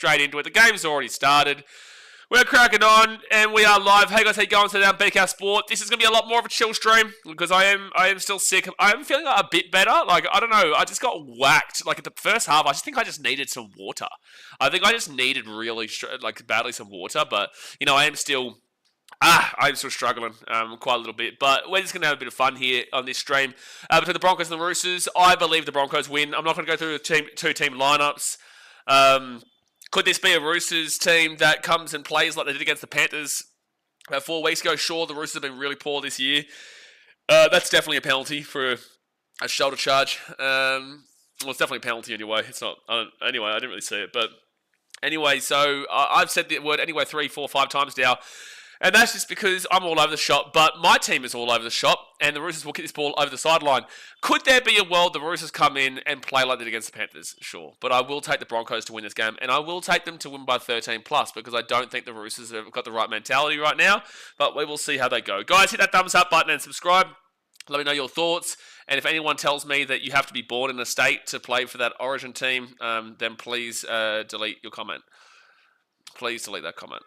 straight into it. The game's already started. We're cracking on, and we are live. Hey guys, how you going today on BK Sport? This is going to be a lot more of a chill stream, because I am still sick. I am feeling a bit better. Like, I don't know, I just got whacked. Like, at the first half, I just think I just needed some water. I think I just needed really, badly some water, but, you know, I'm still struggling quite a little bit. But we're just going to have a bit of fun here on this stream. Between the Broncos and the Roosters, I believe the Broncos win. I'm not going to go through the two-team lineups. Could this be a Roosters team that comes and plays like they did against the Panthers 4 weeks ago? Sure, the Roosters have been really poor this year. That's definitely a penalty for a shoulder charge. Well, it's definitely a penalty anyway. It's not. Anyway, I didn't really see it. But anyway, so I've said the word anyway 3, 4, 5 times now. And that's just because I'm all over the shop, but my team is all over the shop, and the Roosters will kick this ball over the sideline. Could there be a world the Roosters come in and play like they did against the Panthers? Sure. But I will take the Broncos to win this game, and I will take them to win by 13+, because I don't think the Roosters have got the right mentality right now, but we will see how they go. Guys, hit that thumbs up button and subscribe. Let me know your thoughts, and if anyone tells me that you have to be born in a state to play for that Origin team, then please delete your comment. Please delete that comment.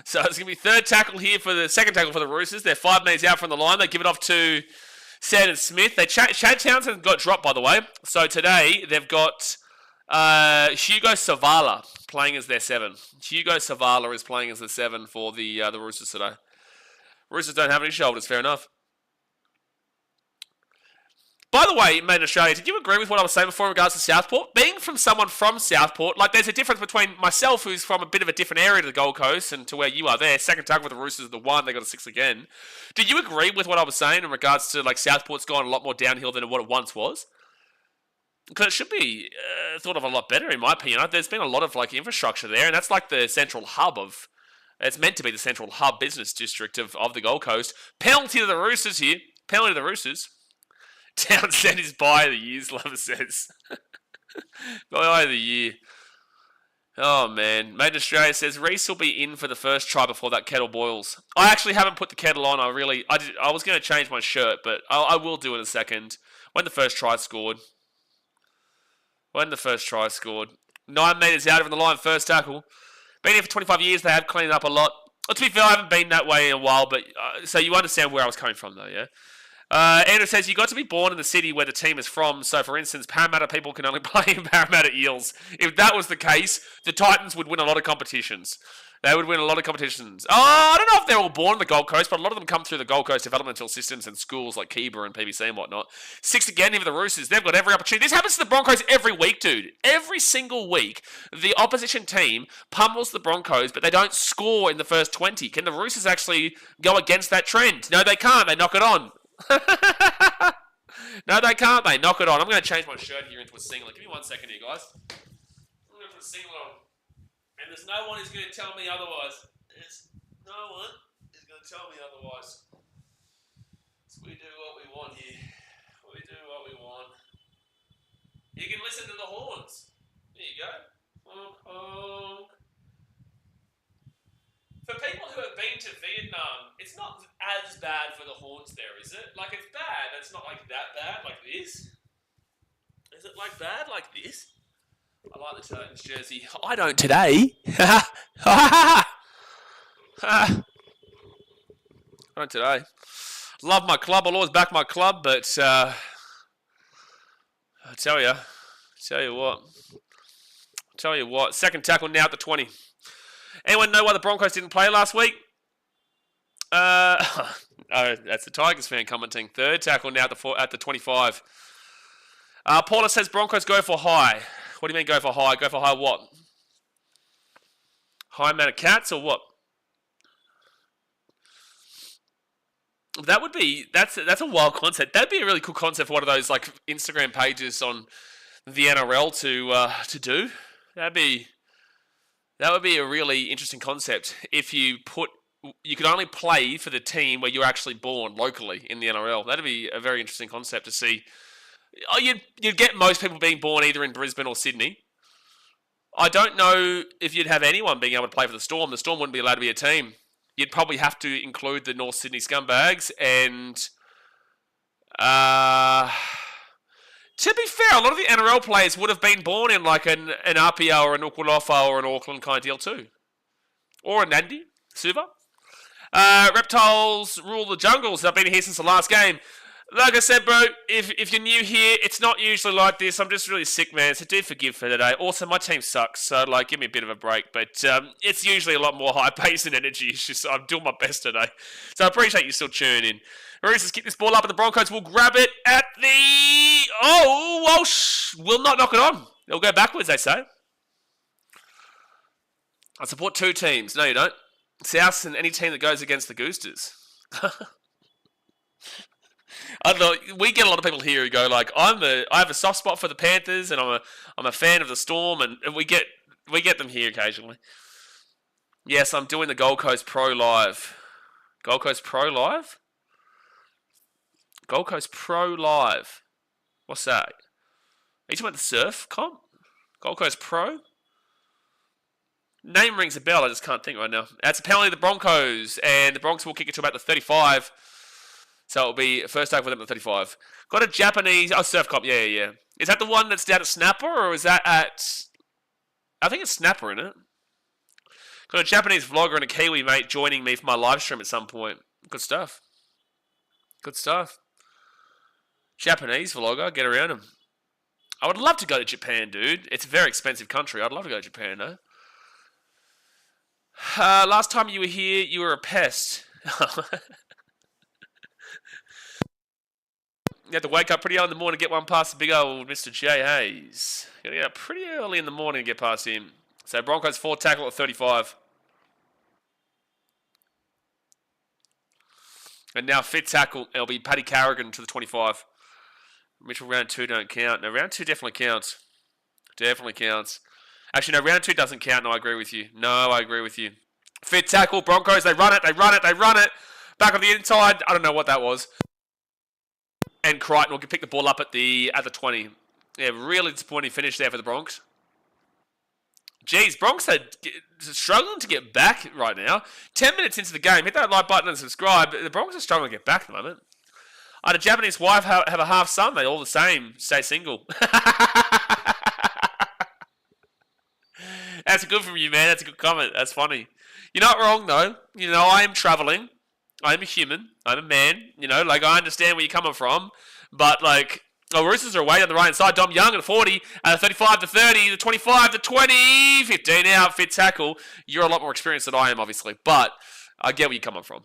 So it's going to be second tackle for the Roosters. They're 5 minutes out from the line. They give it off to Sandon Smith. Chad Townsend got dropped, by the way. So today they've got Hugo Savala playing as their 7. Hugo Savala is playing as the 7 for the Roosters today. Roosters don't have any shoulders, fair enough. By the way, Made in Australia, did you agree with what I was saying before in regards to Southport? Being from someone from Southport, like there's a difference between myself, who's from a bit of a different area to the Gold Coast, and to where you are there. Second tackle with the Roosters, the 1, they got a 6 again. Did you agree with what I was saying in regards to like Southport's gone a lot more downhill than what it once was? Because it should be thought of a lot better, in my opinion. There's been a lot of like infrastructure there, and that's like the central hub of. It's meant to be the central hub business district of the Gold Coast. Penalty to the Roosters here. Penalty to the Roosters. Townsend is buy of the year, Lover says. Buy of the year. Oh, man. Made in Australia says, Reece will be in for the first try before that kettle boils. I actually haven't put the kettle on. I was going to change my shirt, but I will do it in a second. When the first try scored. 9 meters out of the line, first tackle. Been here for 25 years. They have cleaned up a lot. Well, to be fair, I haven't been that way in a while, but so you understand where I was coming from, though, yeah? Andrew says, you got to be born in the city where the team is from. So, for instance, Parramatta people can only play in Parramatta Eels. If that was the case, the Titans would win a lot of competitions. They would win a lot of competitions. I don't know if they're all born in the Gold Coast, but a lot of them come through the Gold Coast developmental systems and schools like Kiba and PBC and whatnot. 6 again here for the Roosters. They've got every opportunity. This happens to the Broncos every week, dude. Every single week, the opposition team pummels the Broncos, but they don't score in the first 20. Can the Roosters actually go against that trend? No, they can't. They knock it on. No, they can't. They knock it on. I'm going to change my shirt here into a singlet. Give me 1 second here, guys. I'm going to put a singlet on. And there's no one who's going to tell me otherwise. There's no one who's going to tell me otherwise. So we do what we want here. We do what we want. You can listen to the horns. There you go. Honk, honk. For people who have been to Vietnam, it's not as bad for the horns there, is it? Like, it's bad. It's not like that bad, like this. Is it like bad, like this? I like the Titans jersey. I don't today. I don't today. Love my club. I'll always back my club, but I tell you what. Second tackle now at the 20. Anyone know why the Broncos didn't play last week? Oh, that's the Tigers fan commenting. Third tackle now at the 25. Paula says Broncos go for high. What do you mean go for high? Go for high what? High amount of cats or what? That's a wild concept. That'd be a really cool concept for one of those like Instagram pages on the NRL to do. That would be a really interesting concept if you could only play for the team where you're actually born locally in the NRL. That'd be a very interesting concept to see. Oh, you'd get most people being born either in Brisbane or Sydney. I don't know if you'd have anyone being able to play for the Storm. The Storm wouldn't be allowed to be a team. You'd probably have to include the North Sydney Scumbags and To be fair, a lot of the NRL players would have been born in like an Apia or an Ukulafa or an Auckland kind of deal too. Or a Nandi, Suva. Reptiles rule the jungles. I've been here since the last game. Like I said, bro, if you're new here, it's not usually like this. I'm just really sick, man, so do forgive for today. Also, my team sucks, so like, give me a bit of a break. But it's usually a lot more high pace and energy. It's just I'm doing my best today. So I appreciate you still tuning in. Roosters kick this ball up, and the Broncos will grab it at the... Oh, Walsh will not knock it on. They'll go backwards, they say. I support two teams. No, you don't. South and any team that goes against the Roosters. I don't know. We get a lot of people here who go like, I have a soft spot for the Panthers, and I'm a fan of the Storm, and we get them here occasionally. Yes, I'm doing the Gold Coast Pro Live. Gold Coast Pro Live? Gold Coast Pro Live. What's that? Are you talking about the surf comp? Gold Coast Pro? Name rings a bell, I just can't think right now. That's a penalty to the Broncos, and the Broncos will kick it to about the 35. So it'll be first take for them at 35. Got a Japanese... Oh, surf comp. Yeah. Is that the one that's down at Snapper, or is that at... I think it's Snapper, isn't it? Got a Japanese vlogger and a Kiwi mate joining me for my live stream at some point. Good stuff. Good stuff. Japanese vlogger. Get around him. I would love to go to Japan, dude. It's a very expensive country. I'd love to go to Japan, though. Last time you were here, you were a pest. You have to wake up pretty early in the morning to get one past the big old Mr. J. Hayes. You got to get up pretty early in the morning to get past him. So Broncos 4 tackle at 35. And now fit tackle, it'll be Paddy Carrigan to the 25. Mitchell round 2 don't count. No, round 2 definitely counts. Definitely counts. Actually, no, round 2 doesn't count. No, I agree with you. Fit tackle, Broncos, they run it. Back on the inside. I don't know what that was. And Crichton will pick the ball up at the 20. Yeah, really disappointing finish there for the Bronx. Jeez, Bronx are struggling to get back right now. 10 minutes into the game. Hit that like button and subscribe. The Bronx are struggling to get back at the moment. I had a Japanese wife have a half son. They all the same. Stay single. That's good from you, man. That's a good comment. That's funny. You're not wrong, though. You know, I am traveling. I am a human. I'm a man. You know, like, I understand where you're coming from. But, like, Roosters are away on the right side. Dom Young at 40, 35 to 30, the 25 to 20, 15 out, fit tackle. You're a lot more experienced than I am, obviously. But I get where you're coming from.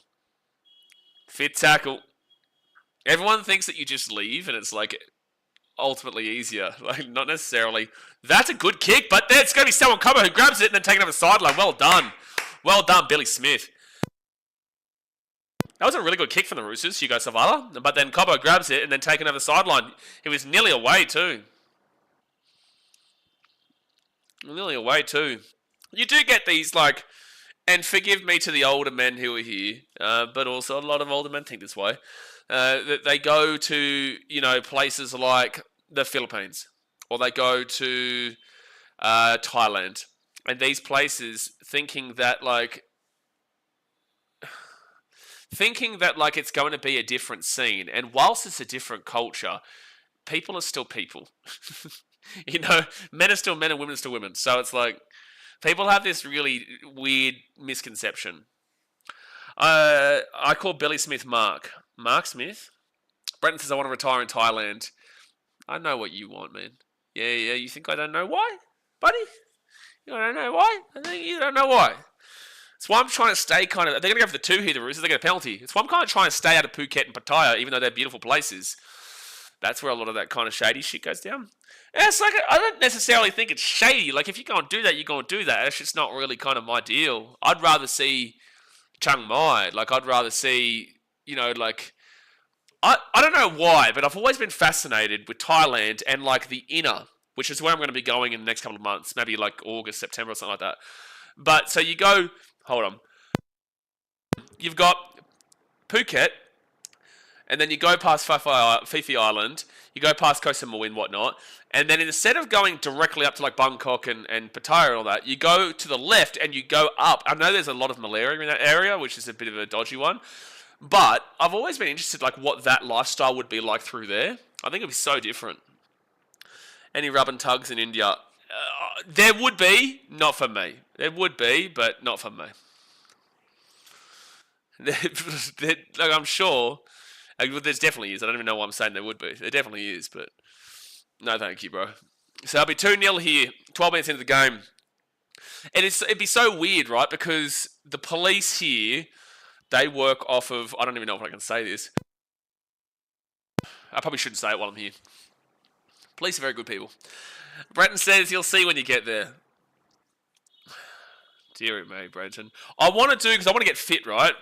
Fit tackle. Everyone thinks that you just leave, and it's, like, ultimately easier. Like, not necessarily. That's a good kick, but there's going to be someone coming who grabs it and then taking it over the sideline. Well done. Well done, Billy Smith. That was a really good kick from the Roosters, Hugo Savala. But then Cobbo grabs it and then taken over the sideline. He was nearly away too. You do get these, like, and forgive me to the older men who are here, but also a lot of older men think this way, that they go to, you know, places like the Philippines, or they go to Thailand, and these places thinking that it's going to be a different scene. And whilst it's a different culture, people are still people. You know, men are still men and women are still women. So it's like, people have this really weird misconception. I call Billy Smith Mark. Mark Smith? Brenton says, I want to retire in Thailand. I know what you want, man. Yeah, you think I don't know why, buddy? You don't know why? I think you don't know why. That's why I'm trying to stay kind of... They're going to go for the 2 here, the Roosters. They get a penalty. It's why I'm kind of trying to stay out of Phuket and Pattaya, even though they're beautiful places. That's where a lot of that kind of shady shit goes down. And it's like, I don't necessarily think it's shady. Like, if you're going to do that, you're going to do that. It's just not really kind of my deal. I'd rather see Chiang Mai. Like, I'd rather see, you know, like... I don't know why, but I've always been fascinated with Thailand and, like, the inner, which is where I'm going to be going in the next couple of months. Maybe, like, August, September or something like that. But, so you go... Hold on. You've got Phuket, and then you go past Phi Island, you go past Koh Samui and whatnot, and then instead of going directly up to like Bangkok and Pattaya and all that, you go to the left and you go up. I know there's a lot of malaria in that area, which is a bit of a dodgy one, but I've always been interested like what that lifestyle would be like through there. I think it'd be so different. Any rub and tugs in India? There would be, not for me. There would be, but not for me. Like, I'm sure. There's definitely is. I don't even know why I'm saying there would be. There definitely is, but no thank you, bro. So it'll be 2-0 here, 12 minutes into the game. And it'd be so weird, right? Because the police here, they work off of... I don't even know if I can say this. I probably shouldn't say it while I'm here. Police are very good people. Brenton says you'll see when you get there. Dear me, Brenton. I want to do... Because I want to get fit, right?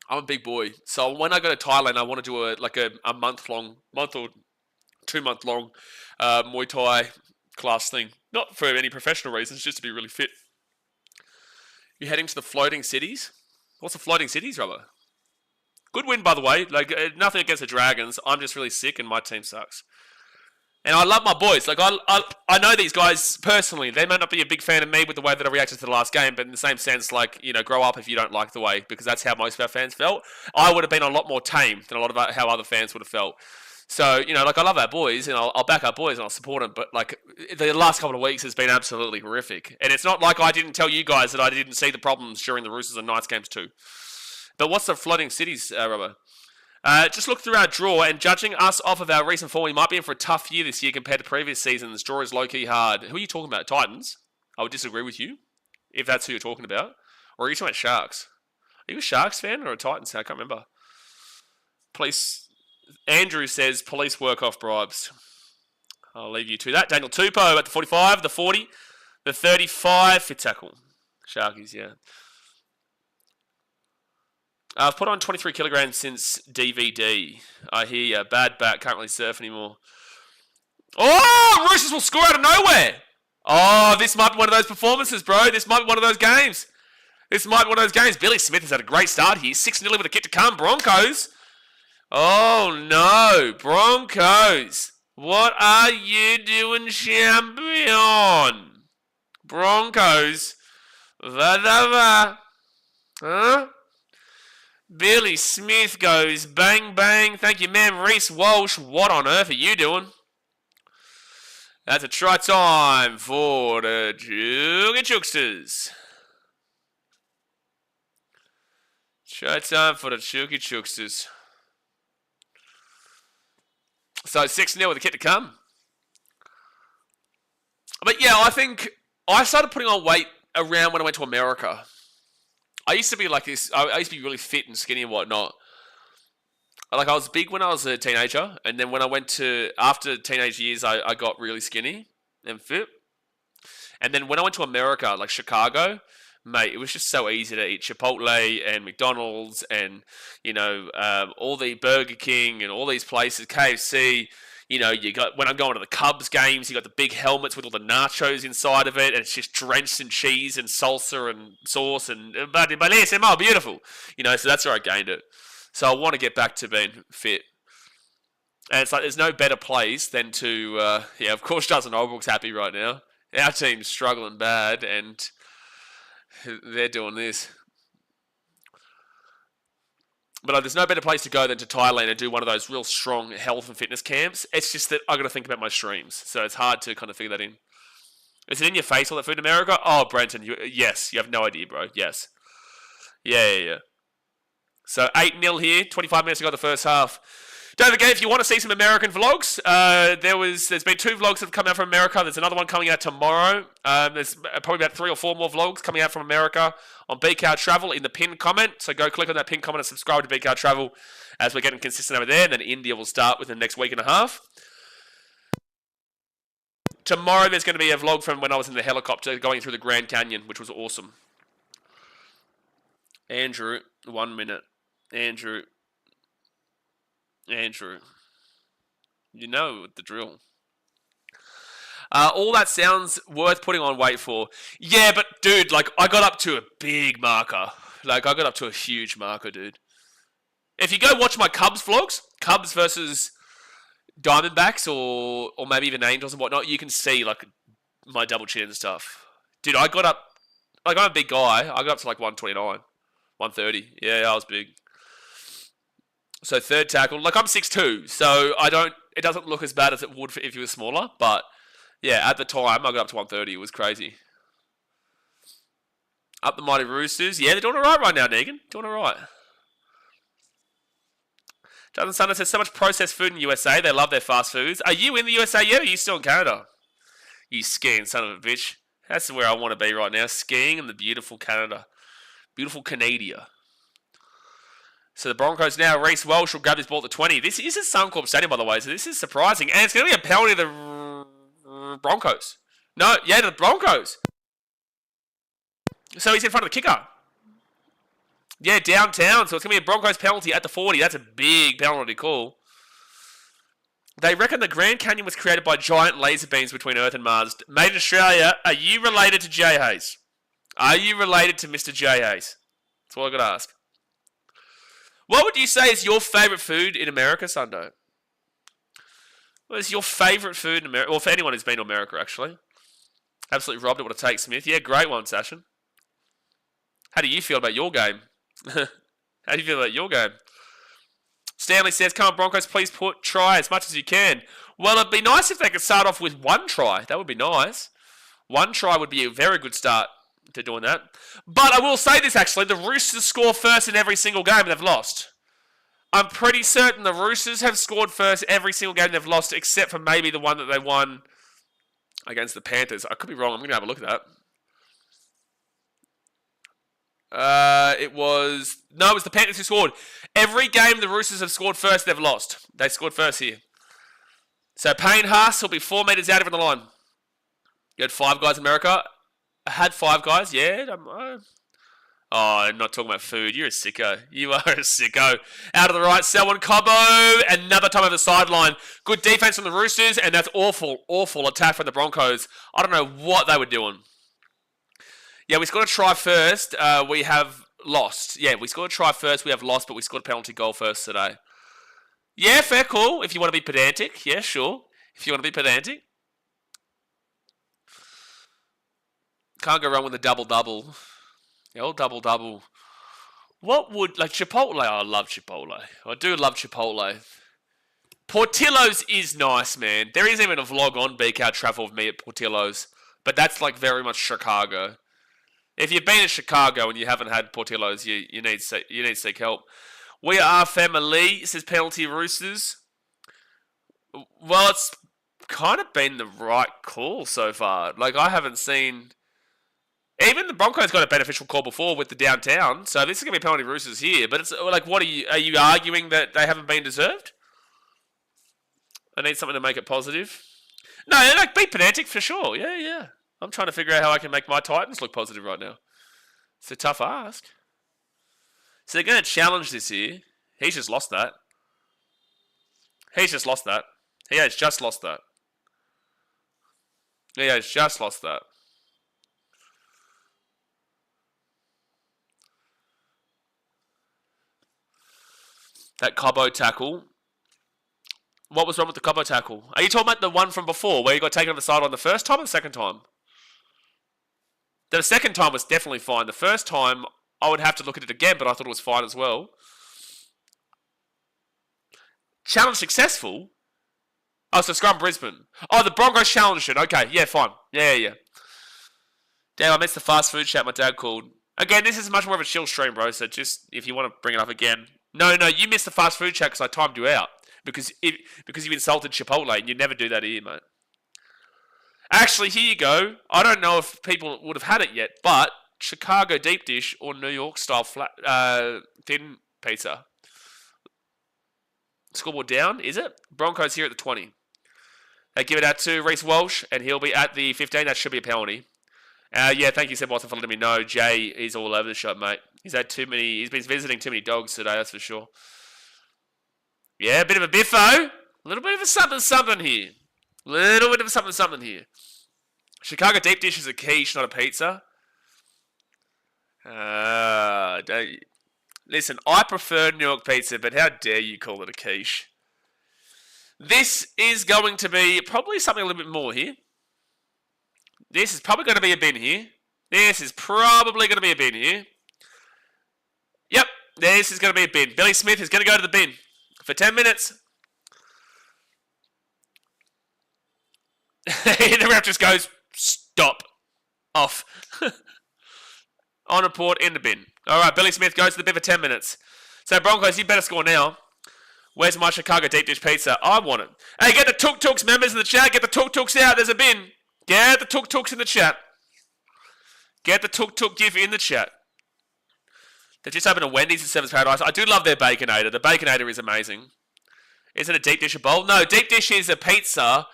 I'm a big boy. So when I go to Thailand, I want to do a month or 2 month long Muay Thai class thing. Not for any professional reasons, just to be really fit. You're heading to the floating cities? What's the floating cities, Robert? Good win, by the way. Like, nothing against the Dragons. I'm just really sick and my team sucks. And I love my boys. Like, I know these guys personally. They may not be a big fan of me with the way that I reacted to the last game, but in the same sense, like, you know, grow up if you don't like the way, because that's how most of our fans felt. I would have been a lot more tame than a lot of how other fans would have felt. So, you know, like, I love our boys, and I'll back our boys, and I'll support them, but, like, the last couple of weeks has been absolutely horrific. And it's not like I didn't tell you guys that I didn't see the problems during the Roosters and Knights games too. But what's the flooding cities, Robert? Just look through our draw, and judging us off of our recent form, we might be in for a tough year this year compared to previous seasons. Draw is low-key hard. Who are you talking about? Titans? I would disagree with you, if that's who you're talking about. Or are you talking about Sharks? Are you a Sharks fan or a Titans fan? I can't remember. Police. Andrew says police work off bribes. I'll leave you to that. Daniel Tupou at the 45, the 40, the 35, fit tackle. Sharkies, yeah. I've put on 23 kilograms since DVD. I hear ya. Bad back. Can't really surf anymore. Oh! Roosters will score out of nowhere. Oh, this might be one of those performances, bro. This might be one of those games. Billy Smith has had a great start here. 6-0 with a kick to come. Broncos. Oh, no. Broncos. What are you doing, champion? Broncos. Huh? Billy Smith goes bang, bang. Thank you, man. Reece Walsh. What on earth are you doing? That's a try time for the Chugsters. Try time for the Chugsters. So 6-0 with a kick to come. But yeah, I think I started putting on weight around when I went to America. I used to be like this. I used to be really fit and skinny and whatnot. Like, I was big when I was a teenager. And then when I went to, after teenage years, I got really skinny and fit. And then when I went to America, like Chicago, mate, it was just so easy to eat Chipotle and McDonald's and, you know, all the Burger King and all these places, KFC. You know, you got, when I'm going to the Cubs games, you got the big helmets with all the nachos inside of it, and it's just drenched in cheese and salsa and sauce and but beautiful. You know, so that's where I gained it. So I want to get back to being fit. And it's like, there's no better place than to, yeah, of course Justin Holbrook's happy right now. Our team's struggling bad, and they're doing this. But there's no better place to go than to Thailand and do one of those real strong health and fitness camps. It's just that I've got to think about my streams. So it's hard to kind of figure that in. Is it in your face, all that food in America? Oh, Brenton, yes. You have no idea, bro. Yes. Yeah. So 8-0 here. 25 minutes ago, the first half. Don't forget, if you want to see some American vlogs, there's been 2 vlogs that have come out from America. There's another one coming out tomorrow. There's probably about 3 or 4 more vlogs coming out from America on BKRtravel in the pinned comment. So go click on that pinned comment and subscribe to BKRtravel as we're getting consistent over there. And then India will start within the next week and a half. Tomorrow there's going to be a vlog from when I was in the helicopter going through the Grand Canyon, which was awesome. Andrew, 1 minute. Andrew, you know the drill. All that sounds worth putting on weight for. Yeah, but dude, like, I got up to a big marker. Like, I got up to a huge marker, dude. If you go watch my Cubs vlogs, Cubs versus Diamondbacks or maybe even Angels and whatnot, you can see, like, my double chin and stuff. Dude, I got up, like, I'm a big guy. I got up to, like, 129, 130. Yeah, I was big. So third tackle, like, I'm 6'2", so it doesn't look as bad as it would if you were smaller, but Yeah, at the time, I got up to 130. It was crazy. Up the mighty Roosters. Yeah, they're doing all right now, Negan. Doing all right. Jonathan Sunder says, so much processed food in the USA. They love their fast foods. Are you in the USA yet, or are you still in Canada? You skiing son of a bitch. That's where I want to be right now. Skiing in the beautiful Canada. Beautiful Canada. So the Broncos now, Reece Welsh will grab this ball at the 20. This is at Suncorp Stadium, by the way, so this is surprising. And it's going to be a penalty to the Broncos. No, yeah, to the Broncos. So he's in front of the kicker. Yeah, downtown. So it's going to be a Broncos penalty at the 40. That's a big penalty call. They reckon the Grand Canyon was created by giant laser beams between Earth and Mars. Made in Australia, are you related to Jay Hayes? Are you related to Mr. Jay Hayes? That's all I've got to ask. What would you say is your favourite food in America, Sundo? What is your favourite food in America? Well, for anyone who's been to America, actually. Absolutely robbed it. What a take, Smith. Yeah, great one, Sashin. How do you feel about your game? How do you feel about your game? Stanley says, come on, Broncos, please try as much as you can. Well, it'd be nice if they could start off with one try. That would be nice. One try would be a very good start to doing that. But I will say this, actually. The Roosters score first in every single game they've lost. I'm pretty certain the Roosters have scored first every single game they've lost, except for maybe the one that they won against the Panthers. I could be wrong. I'm going to have a look at that. It was the Panthers who scored. Every game the Roosters have scored first, they've lost. They scored first here. So Payne Haas will be 4 metres out of the line. You had 5 guys in America. I had 5 guys, yeah. I'm not talking about food. You're a sicko. You are a sicko. Out of the right, Selwyn Cobbo. Another time over the sideline. Good defense from the Roosters, and that's awful attack from the Broncos. I don't know what they were doing. Yeah, we scored a try first. We have lost. Yeah, we scored a try first. We have lost, but we scored a penalty goal first today. Yeah, fair call. If you want to be pedantic. Yeah, sure. If you want to be pedantic. Can't go wrong with a double-double. The old double-double. What would... Like, Chipotle. I love Chipotle. I do love Chipotle. Portillo's is nice, man. There isn't even a vlog on BKRtravel of me at Portillo's. But that's, like, very much Chicago. If you've been to Chicago and you haven't had Portillo's, you need to seek help. We are family, says penalty Roosters. Well, it's kind of been the right call so far. Like, I haven't seen... Even the Broncos got a beneficial call before with the downtown, so this is going to be penalty Roosters here. But it's like, what are you arguing that they haven't been deserved? I need something to make it positive. No, like, be pedantic for sure. Yeah. I'm trying to figure out how I can make my Titans look positive right now. It's a tough ask. So they're going to challenge this here. He's just lost that. He has just lost that. He has just lost that. That Cobbo tackle. What was wrong with the Cobbo tackle? Are you talking about the one from before where you got taken on the sideline the first time or the second time? The second time was definitely fine. The first time, I would have to look at it again, but I thought it was fine as well. Challenge successful? Oh, so Scrum Brisbane. Oh, the Broncos challenged it. Okay, yeah, fine. Yeah. Damn, I missed the fast food chat my dad called. Again, this is much more of a chill stream, bro, so just, if you want to bring it up again. No, you missed the fast food chat because I timed you out. Because you insulted Chipotle, and you never do that here, mate. Actually, here you go. I don't know if people would have had it yet, but Chicago deep dish or New York style flat thin pizza. Scoreboard down, is it? Broncos here at the 20. They give it out to Reece Welsh, and he'll be at the 15. That should be a penalty. Yeah, thank you, Seb Watson, for letting me know. Jay is all over the shop, mate. He's been visiting too many dogs today, that's for sure. Yeah, a bit of a biffo. A little bit of a something here. Chicago deep dish is a quiche, not a pizza. Listen, I prefer New York pizza, but how dare you call it a quiche? This is going to be probably something a little bit more here. This is probably going to be a bin here. Yep, this is going to be a bin. Billy Smith is going to go to the bin for 10 minutes. The ref just goes, stop. Off. On report, in the bin. Alright, Billy Smith goes to the bin for 10 minutes. So, Broncos, you better score now. Where's my Chicago deep dish pizza? I want it. Hey, get the Tuk Tuks members in the chat. Get the Tuk Tuks out. There's a bin. Get the Tuk Tuks in the chat. Get the Tuk Tuk GIF in the chat. They just opened a Wendy's in Seven's Paradise. I do love their Baconator. The Baconator is amazing. Is it a deep dish or bowl? No, deep dish is a pizza.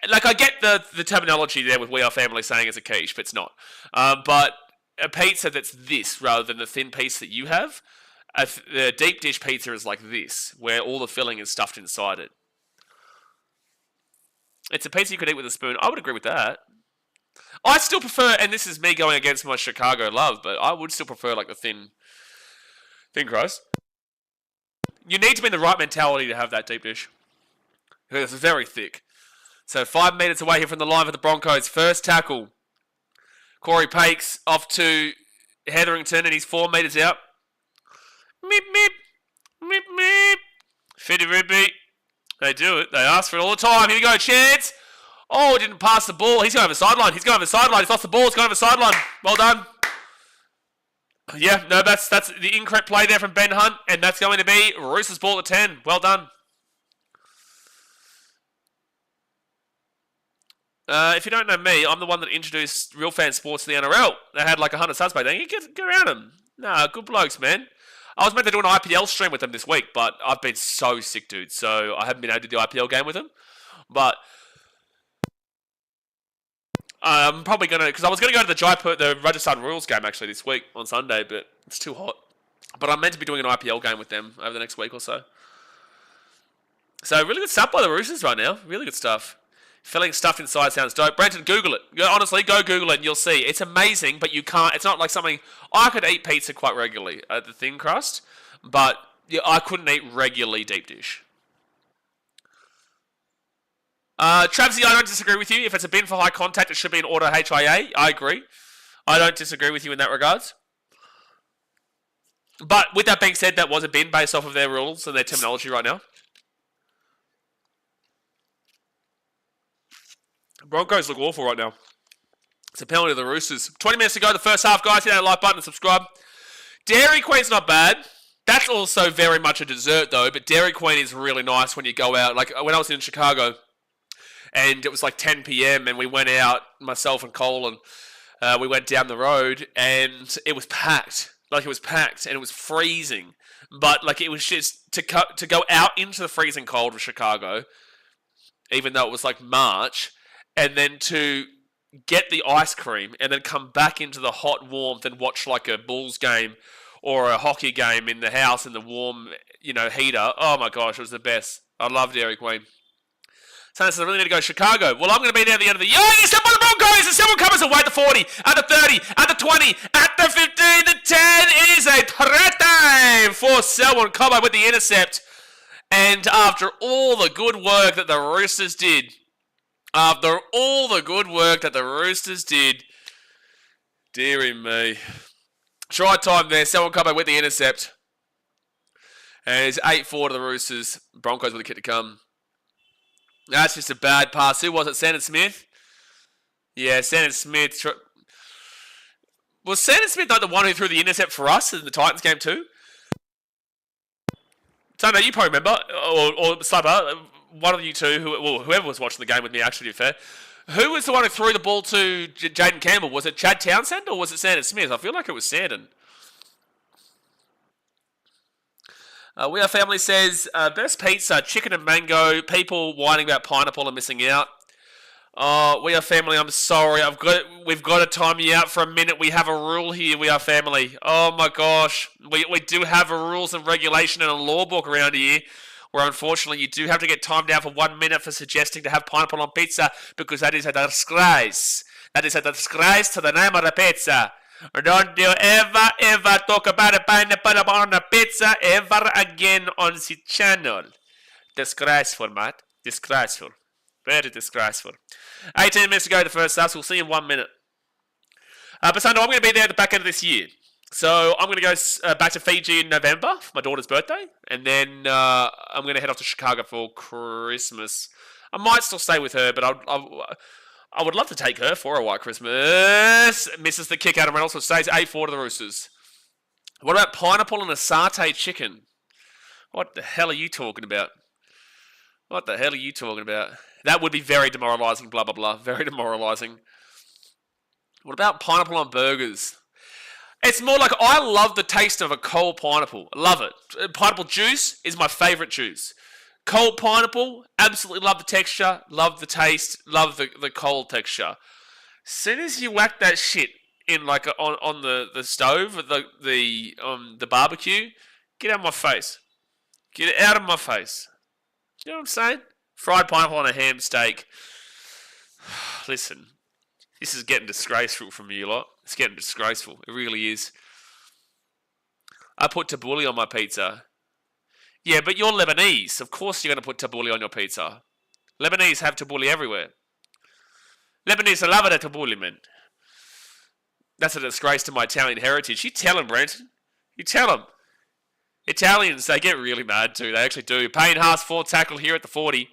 Like, I get the terminology there with We Are Family saying it's a quiche, but it's not. But a pizza that's this rather than the thin piece that you have. The deep dish pizza is like this, where all the filling is stuffed inside it. It's a pizza you could eat with a spoon. I would agree with that. I still prefer, and this is me going against my Chicago love, but I would still prefer like the thin crust. You need to be in the right mentality to have that deep dish. It's very thick. So 5 metres away here from the line for the Broncos. First tackle. Corey Pakes off to Hetherington, and he's 4 metres out. Meep, meep. Meep, meep. Fitty Rippy. They do it. They ask for it all the time. Here we go. Chance. Oh, didn't pass the ball. He's going over the sideline. He's lost the ball. He's going over the sideline. Well done. Yeah, no, that's the incorrect play there from Ben Hunt, and that's going to be Roosters ball at 10. Well done. If you don't know me, I'm the one that introduced Real Fan Sports to the NRL. They had like 100 subs back then. You get around them. Nah, good blokes, man. I was meant to do an IPL stream with them this week, but I've been so sick, dude. So I haven't been able to do the IPL game with them. But I'm probably going to... Because I was going to go to the Rajasthan Royals game, actually, this week on Sunday, but it's too hot. But I'm meant to be doing an IPL game with them over the next week or so. So really good stuff by the Roosters right now. Really good stuff. Filling stuff inside sounds dope. Brenton, Google it. Honestly, go Google it and you'll see. It's amazing, but you can't... It's not like something... I could eat pizza quite regularly at the thin crust, but I couldn't eat regularly deep dish. Travsy, I don't disagree with you. If it's a bin for high contact, it should be an auto HIA. I agree. I don't disagree with you in that regards. But with that being said, that was a bin based off of their rules and their terminology right now. Broncos look awful right now. It's a penalty to the Roosters. 20 minutes to go, the first half, guys. Hit that like button and subscribe. Dairy Queen's not bad. That's also very much a dessert, though. But Dairy Queen is really nice when you go out. Like, when I was in Chicago, and it was like 10 p.m., and we went out, myself and Cole, and we went down the road, and it was packed. Like, it was packed, and it was freezing. But, like, it was just to go out into the freezing cold of Chicago, even though it was, like, March, and then to get the ice cream and then come back into the hot warmth and watch like a Bulls game or a hockey game in the house in the warm, heater. Oh my gosh, it was the best. I love Dairy Queen. Someone says I really need to go to Chicago. Well, I'm going to be there at the end of the year. Yes, up on the Broncos! And someone comes away at the 40, at the 30, at the 20, at the 15, the 10. It is a threat time for Selwyn Cobbo with the intercept. And after all the good work that the Roosters did, dearie me. Try time there. Selwyn Cobbo with the intercept. And it's 8-4 to the Roosters. Broncos with a kick to come. That's just a bad pass. Who was it? Sandon Smith? Yeah, Sandon Smith. Was Sandon Smith not the one who threw the intercept for us in the Titans game too? Tano, you probably remember. Or Slubber, one of you two, whoever was watching the game with me, actually, to be fair. Who was the one who threw the ball to Jaden Campbell? Was it Chad Townsend or was it Sandon Smith? I feel like it was Sandon. We Are Family says, best pizza, chicken and mango, people whining about pineapple and missing out. We Are Family, I'm sorry. We've got to time you out for a minute. We have a rule here, We Are Family. Oh my gosh. We do have a rules and regulation and a law book around here where unfortunately you do have to get timed out for 1 minute for suggesting to have pineapple on pizza because that is a disgrace. That is a disgrace to the name of the pizza. Don't you ever talk about a pineapple on a pizza ever again on the channel. Disgraceful, Matt. Disgraceful. Very disgraceful. 18 minutes to go to the first half, so we'll see you in 1 minute. But Sando, I'm going to be there at the back end of this year. So I'm going to go back to Fiji in November for my daughter's birthday. And then I'm going to head off to Chicago for Christmas. I might still stay with her, but I would love to take her for a white Christmas. Misses the kick. Adam Reynolds, which stays 8-4 to the Roosters. What about pineapple and a satay chicken? What the hell are you talking about? What the hell are you talking about? That would be very demoralising, blah, blah, blah. Very demoralising. What about pineapple on burgers? It's more like I love the taste of a cold pineapple. Love it. Pineapple juice is my favourite juice. Cold pineapple, absolutely love the texture, love the taste, love the cold texture. As soon as you whack that shit in like on the stove, the barbecue, get out of my face. Get it out of my face. You know what I'm saying? Fried pineapple on a ham steak. Listen, this is getting disgraceful from you lot. It's getting disgraceful. It really is. I put tabbouleh on my pizza. Yeah, but you're Lebanese. Of course you're going to put tabbouleh on your pizza. Lebanese have tabbouleh everywhere. Lebanese love it at tabbouleh, man. That's a disgrace to my Italian heritage. You tell him, Brent. You tell him. Italians, they get really mad too. They actually do. Payne Haas, 4 tackle here at the 40.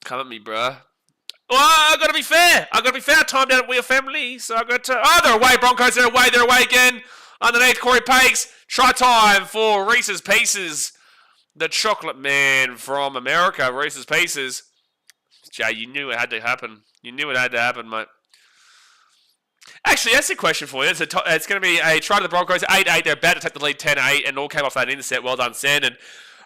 Come at me, bruh. Well, I gotta be fair. I gotta be fair. Time down at We Are Family. So I got to. Oh, they're away. Broncos, they're away. They're away again. Underneath, Corey Pakes. Try time for Reese's Pieces. The chocolate man from America, Reese's Pieces. Jay, you knew it had to happen. You knew it had to happen, mate. Actually, that's a question for you. It's going to be a try to the Broncos, 8-8. They're about to take the lead 10-8, and all came off that intercept. Well done, Sandon.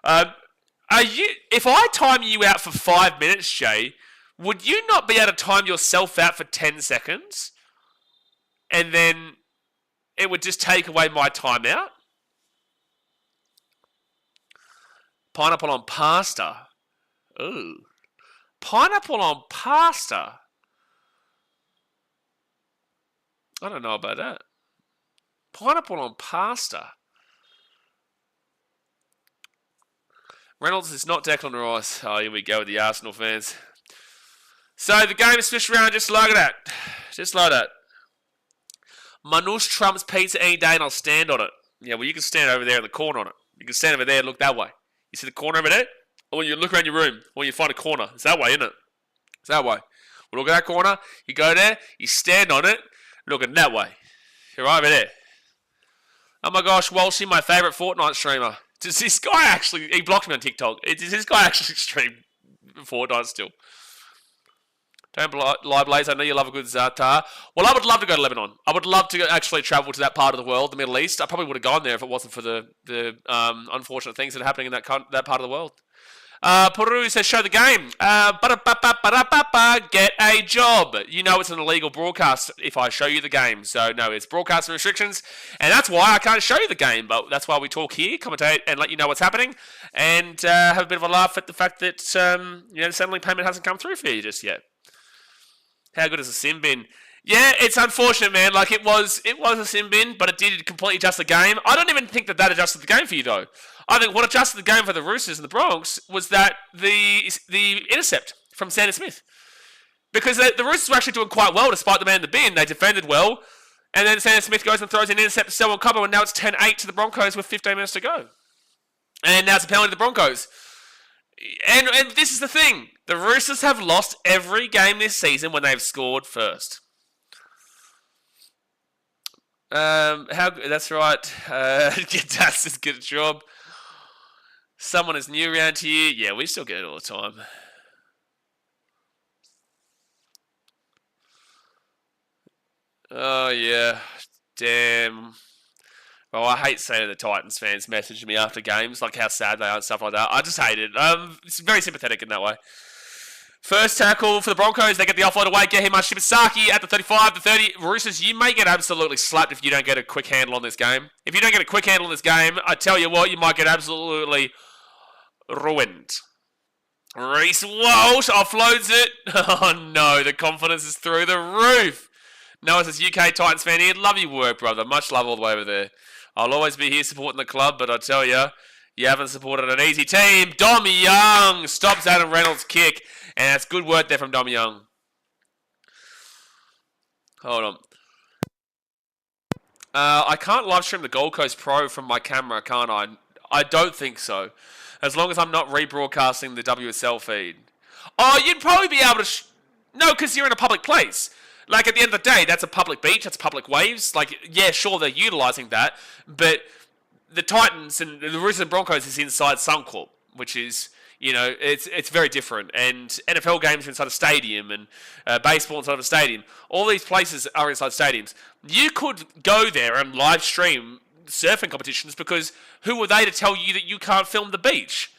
If I time you out for 5 minutes, Jay, would you not be able to time yourself out for 10 seconds? And then it would just take away my timeout? Pineapple on pasta. Ooh. Pineapple on pasta. I don't know about that. Pineapple on pasta. Reynolds is not Declan Rice. Oh, here we go with the Arsenal fans. So the game is switched around just like that. Just like that. Manouche trumps pizza any day and I'll stand on it. Yeah, well, you can stand over there in the corner on it. You can stand over there and look that way. You see the corner over there? Or when you look around your room, or you find a corner. It's that way, isn't it? It's that way. Well, look at that corner. You go there. You stand on it. Looking that way. You're right over there. Oh my gosh, Walshy, my favourite Fortnite streamer. Does this guy actually... He blocked me on TikTok. Does this guy actually stream Fortnite still? Don't lie, Blaze. I know you love a good Zatar. Well, I would love to go to Lebanon. I would love to actually travel to that part of the world, the Middle East. I probably would have gone there if it wasn't for the unfortunate things that are happening in that part of the world. Peru says, show the game. Get a job. You know it's an illegal broadcast if I show you the game. So, no, it's broadcast restrictions. And that's why I can't show you the game. But that's why we talk here, commentate, and let you know what's happening. And have a bit of a laugh at the fact that, the settling payment hasn't come through for you just yet. How good has the sim been? Yeah, it's unfortunate, man. Like, it was a sim bin, but it did completely adjust the game. I don't even think that adjusted the game for you, though. I think what adjusted the game for the Roosters and the Broncos was that the intercept from Sandon Smith. Because the Roosters were actually doing quite well despite the man in the bin. They defended well. And then Sandon Smith goes and throws an intercept to Selwyn Cobbo, and now it's 10-8 to the Broncos with 15 minutes to go. And now it's a penalty to the Broncos. And this is the thing. The Roosters have lost every game this season when they've scored first. That's right. Get a job. Someone is new around here. Yeah, we still get it all the time. Oh, yeah. Damn. Well, I hate seeing the Titans fans message me after games, like how sad they are and stuff like that. I just hate it. It's very sympathetic in that way. First tackle for the Broncos. They get the offload away. Get him on Shibasaki at the 35, the 30. Roosters, you may get absolutely slapped if you don't get a quick handle on this game. If you don't get a quick handle on this game, I tell you what, you might get absolutely ruined. Reece Walsh offloads it. Oh no, the confidence is through the roof. Noah says, UK Titans fan here. Love your work, brother. Much love all the way over there. I'll always be here supporting the club, but I tell you, you haven't supported an easy team. Dom Young stops Adam Reynolds' kick. And that's good work there from Dom Young. Hold on. I can't live stream the Gold Coast Pro from my camera, can't I? I don't think so. As long as I'm not rebroadcasting the WSL feed. Oh, you'd probably be able to... No, because you're in a public place. Like, at the end of the day, that's a public beach, that's public waves. Like, yeah, sure, they're utilising that. But the Titans and the Roosters and Broncos is inside Suncorp, which is... You know, it's very different. And NFL games are inside a stadium, and baseball inside of a stadium. All these places are inside stadiums. You could go there and live stream surfing competitions, because who are they to tell you that you can't film the beach?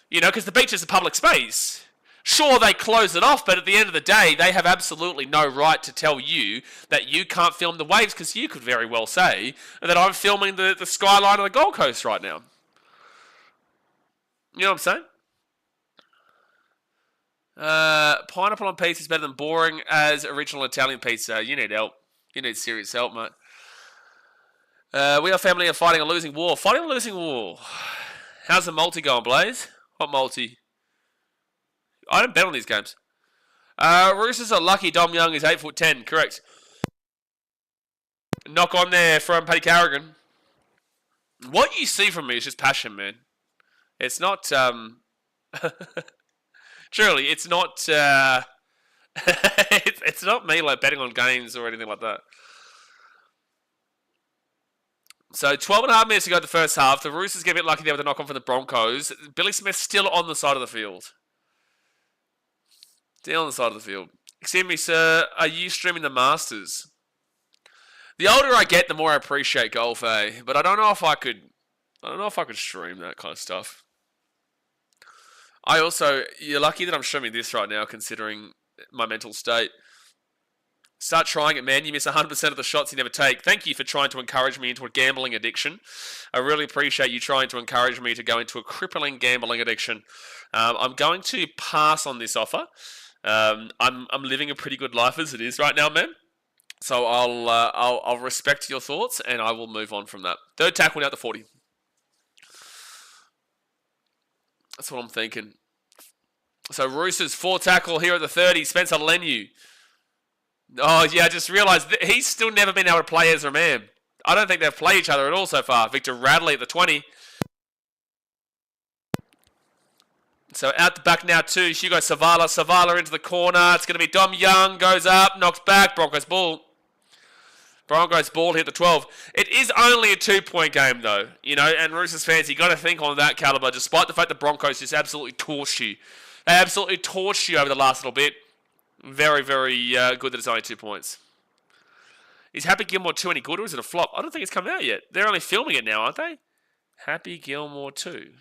You know, because the beach is a public space. Sure, they close it off, but at the end of the day, they have absolutely no right to tell you that you can't film the waves, because you could very well say that I'm filming the skyline of the Gold Coast right now. You know what I'm saying? Pineapple on pizza is better than boring as original Italian pizza. You need help. You need serious help, mate. We are family and fighting a losing war. Fighting a losing war. How's the multi going, Blaze? What multi? I don't bet on these games. Roosters are lucky Dom Young is 8'10". Correct. Knock on there from Paddy Carrigan. What you see from me is just passion, man. It's not... Surely, it's not it's not me like betting on games or anything like that. So 12.5 minutes to go in the first half. The Roosters get a bit lucky there with a knock on from the Broncos. Billy Smith still on the side of the field. Still on the side of the field. Excuse me, sir. Are you streaming the Masters? The older I get, the more I appreciate golf, eh? But I don't know if I could stream that kind of stuff. You're lucky that I'm streaming this right now, considering my mental state. Start trying it, man. You miss 100% of the shots you never take. Thank you for trying to encourage me into a gambling addiction. I really appreciate you trying to encourage me to go into a crippling gambling addiction. I'm going to pass on this offer. I'm living a pretty good life as it is right now, man. So I'll respect your thoughts, and I will move on from that. Third tackle now at the 40. That's what I'm thinking. So Roosters 4 tackle here at the 30. Spencer Leniu. Oh yeah, I just realised that he's still never been able to play Ezra Mam. I don't think they've played each other at all so far. Victor Radley at the 20. So out the back now to Hugo Savala. Savala into the corner. It's going to be Dom Young. Goes up, knocks back. Broncos ball. Broncos ball here at the 12. It is only a 2-point game, though. You know, and Roosters fans, you got to think on that caliber, despite the fact the Broncos just absolutely torched you. They absolutely torched you over the last little bit. Very, very good that it's only 2 points. Is Happy Gilmore 2 any good, or is it a flop? I don't think it's come out yet. They're only filming it now, aren't they? Happy Gilmore 2.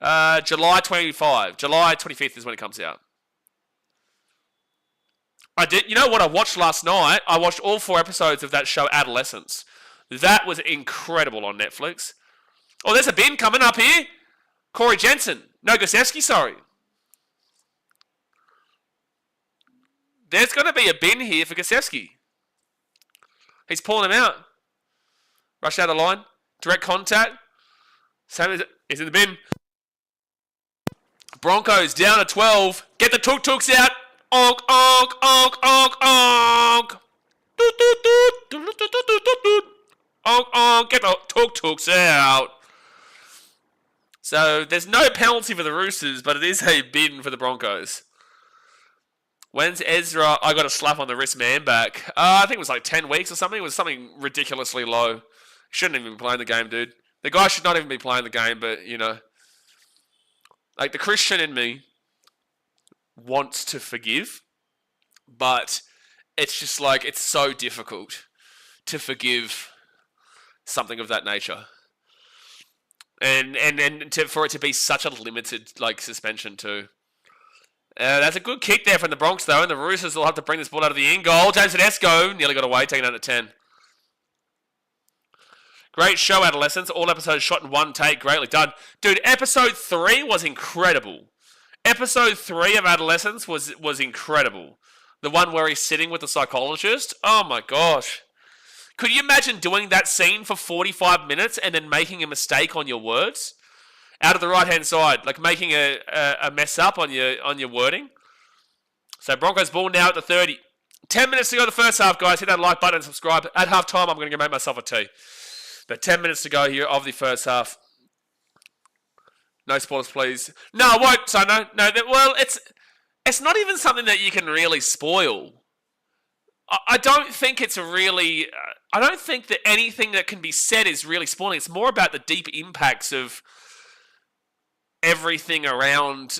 July 25. July 25th is when it comes out. I did. You know what I watched last night? I watched all 4 episodes of that show, Adolescence. That was incredible on Netflix. Oh, there's a bin coming up here. Corey Jensen. No, Gosewski, sorry. There's going to be a bin here for Gosewski. He's pulling him out. Rush out of line. Direct contact. Sam is in the bin. Broncos down to 12. Get the tuk-tuks out. Onk, onk, onk, onk, onk. Doot, doot, doot. Doot, doot, doot, doot, doot. Onk, onk. Get the tuk-tuks out. So there's no penalty for the Roosters, but it is a bin for the Broncos. When's Ezra? I got a slap on the wrist man back. I think it was like 10 weeks or something. It was something ridiculously low. He shouldn't even be playing the game, dude. The guy should not even be playing the game, but, you know. Like, the Christian in me wants to forgive, but it's just like, it's so difficult to forgive something of that nature. And for it to be such a limited, like, suspension too. That's a good kick there from the Bronx, though, and the Roosters will have to bring this ball out of the in goal. James Tedesco nearly got away, taking out at 10. Great show, Adolescence. All episodes shot in one take. Greatly done. Dude, episode 3 was incredible. Episode 3 of Adolescence was incredible. The one where he's sitting with the psychologist. Oh, my gosh. Could you imagine doing that scene for 45 minutes and then making a mistake on your words? Out of the right-hand side, like making a mess up on your wording. So Broncos ball now at the 30. 10 minutes to go the first half, guys. Hit that like button and subscribe. At half time, I'm going to go make myself a tea. But 10 minutes to go here of the first half. No spoilers, please. No, I won't. So no. Well, it's not even something that you can really spoil. I don't think it's really... I don't think that anything that can be said is really spoiling. It's more about the deep impacts of everything around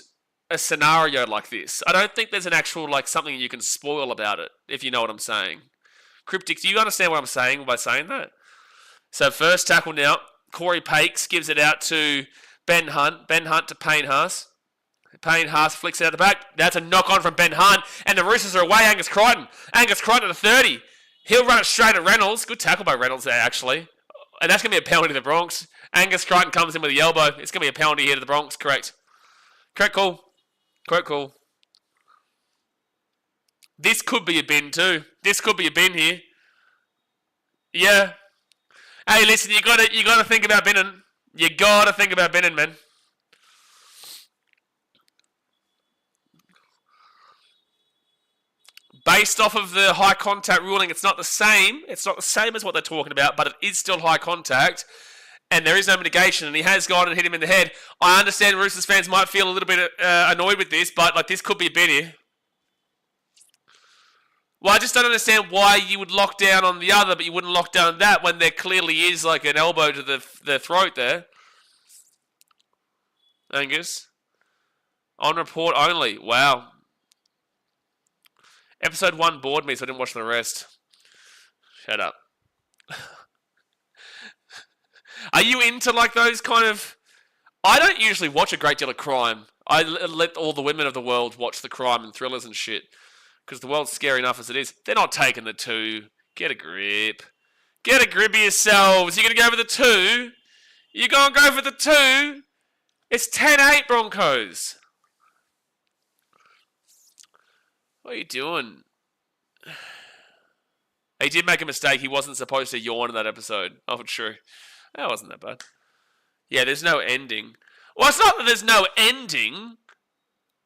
a scenario like this. I don't think there's an actual, something you can spoil about it, if you know what I'm saying. Cryptic, do you understand what I'm saying by saying that? So first tackle now. Corey Pakes gives it out to Ben Hunt. Ben Hunt to Payne Haas. Payne Haas flicks it out the back. That's a knock on from Ben Hunt. And the Roosters are away. Angus Crichton. Angus Crichton at the 30. He'll run it straight at Reynolds. Good tackle by Reynolds there, actually. And that's going to be a penalty to the Bronx. Angus Crichton comes in with the elbow. It's going to be a penalty here to the Bronx. Correct. Correct call. Correct call. This could be a bin too. This could be a bin here. Yeah. Hey, listen, you gotta think about binning. You gotta think about binning, man. Based off of the high contact ruling, it's not the same. It's not the same as what they're talking about, but it is still high contact. And there is no mitigation, and he has gone and hit him in the head. I understand Roosters fans might feel a little bit annoyed with this, but this could be a bit here. Well, I just don't understand why you would lock down on the other, but you wouldn't lock down that when there clearly is an elbow to the throat there. Angus. On report only. Wow. Episode 1 bored me, so I didn't watch the rest. Shut up. Are you into those kind of... I don't usually watch a great deal of crime. I let all the women of the world watch the crime and thrillers and shit. Because the world's scary enough as it is. They're not taking the 2. Get a grip. Get a grip of yourselves. You're going to go for the 2? You're going to go for the 2? It's 10-8 Broncos. What are you doing? He did make a mistake. He wasn't supposed to yawn in that episode. Oh, true. That wasn't that bad. Yeah, there's no ending. Well, it's not that there's no ending.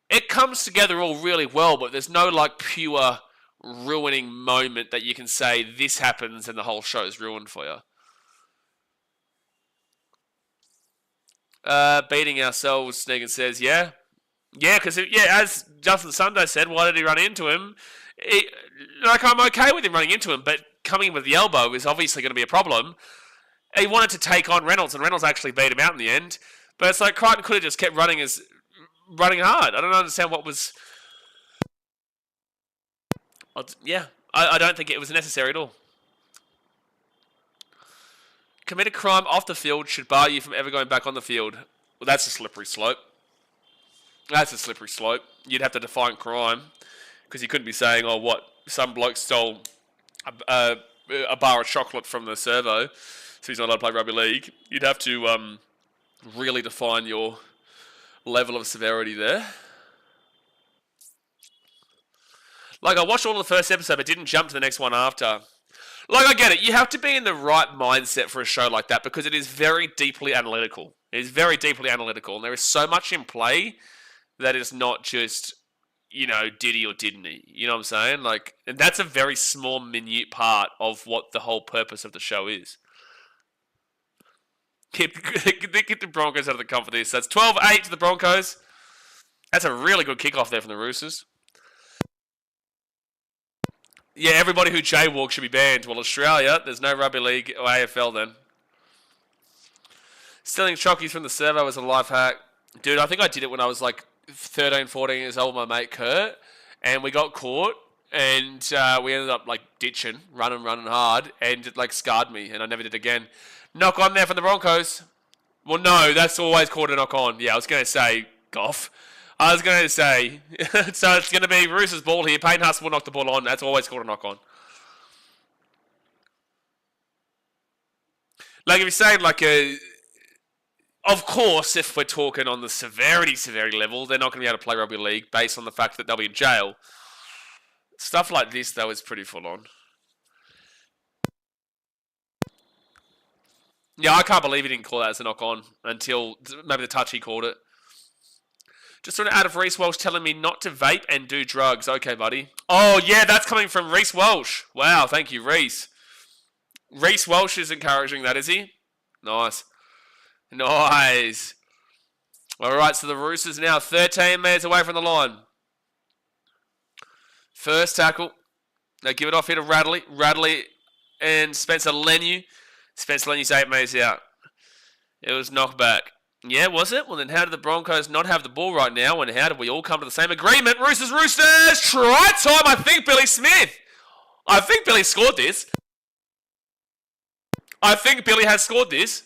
It comes together all really well, but there's no pure ruining moment that you can say this happens and the whole show's ruined for you. Beating ourselves, Sneakin says, yeah. Yeah, because, as Justin Sunday said, why did he run into him? I'm okay with him running into him, but coming in with the elbow is obviously going to be a problem. He wanted to take on Reynolds, and Reynolds actually beat him out in the end. But it's Crichton could have just kept running hard. I don't understand what was... I don't think it was necessary at all. Commit a crime off the field should bar you from ever going back on the field. Well, that's a slippery slope. That's a slippery slope. You'd have to define crime. Because you couldn't be saying, some bloke stole a bar of chocolate from the servo, so he's not allowed to play rugby league. You'd have to really define your level of severity there. I watched all of the first episode, but didn't jump to the next one after. I get it. You have to be in the right mindset for a show like that, because it is very deeply analytical. It is very deeply analytical, and there is so much in play that is not just... did he or didn't he? You know what I'm saying? And that's a very small, minute part of what the whole purpose of the show is. Keep the Broncos out of the comp for this. That's 12-8 to the Broncos. That's a really good kickoff there from the Roosters. Yeah, everybody who jaywalks should be banned. Well, Australia, there's no rugby league or AFL then. Stealing chockies from the servo was a life hack. Dude, I think I did it when I was 13, 14 years old with my mate Kurt, and we got caught, and we ended up ditching, running hard, and it scarred me, and I never did again. Knock on there from the Broncos. Well, no, that's always called a knock on. Yeah, I was going to say Goff. I was going to say, so it's going to be Roosters ball here. Payne Haas will knock the ball on. That's always called a knock on. If you're saying of course, if we're talking on the severity level, they're not going to be able to play rugby league based on the fact that they'll be in jail. Stuff like this, though, is pretty full on. Yeah, I can't believe he didn't call that as a knock-on until maybe the touch he called it. Just sort of out of Reece Walsh telling me not to vape and do drugs. Okay, buddy. Oh, yeah, that's coming from Reece Walsh. Wow, thank you, Reece. Reece Walsh is encouraging that, is he? Nice. Nice. All right, so the Roosters now 13 metres away from the line. First tackle. They give it off here to Radley. Radley and Spencer Leniu. Spencer Lenu's 8 metres out. It was knocked back. Yeah, was it? Well, then how did the Broncos not have the ball right now? And how did we all come to the same agreement? Roosters! Try time! I think Billy Smith. I think Billy scored this. I think Billy has scored this.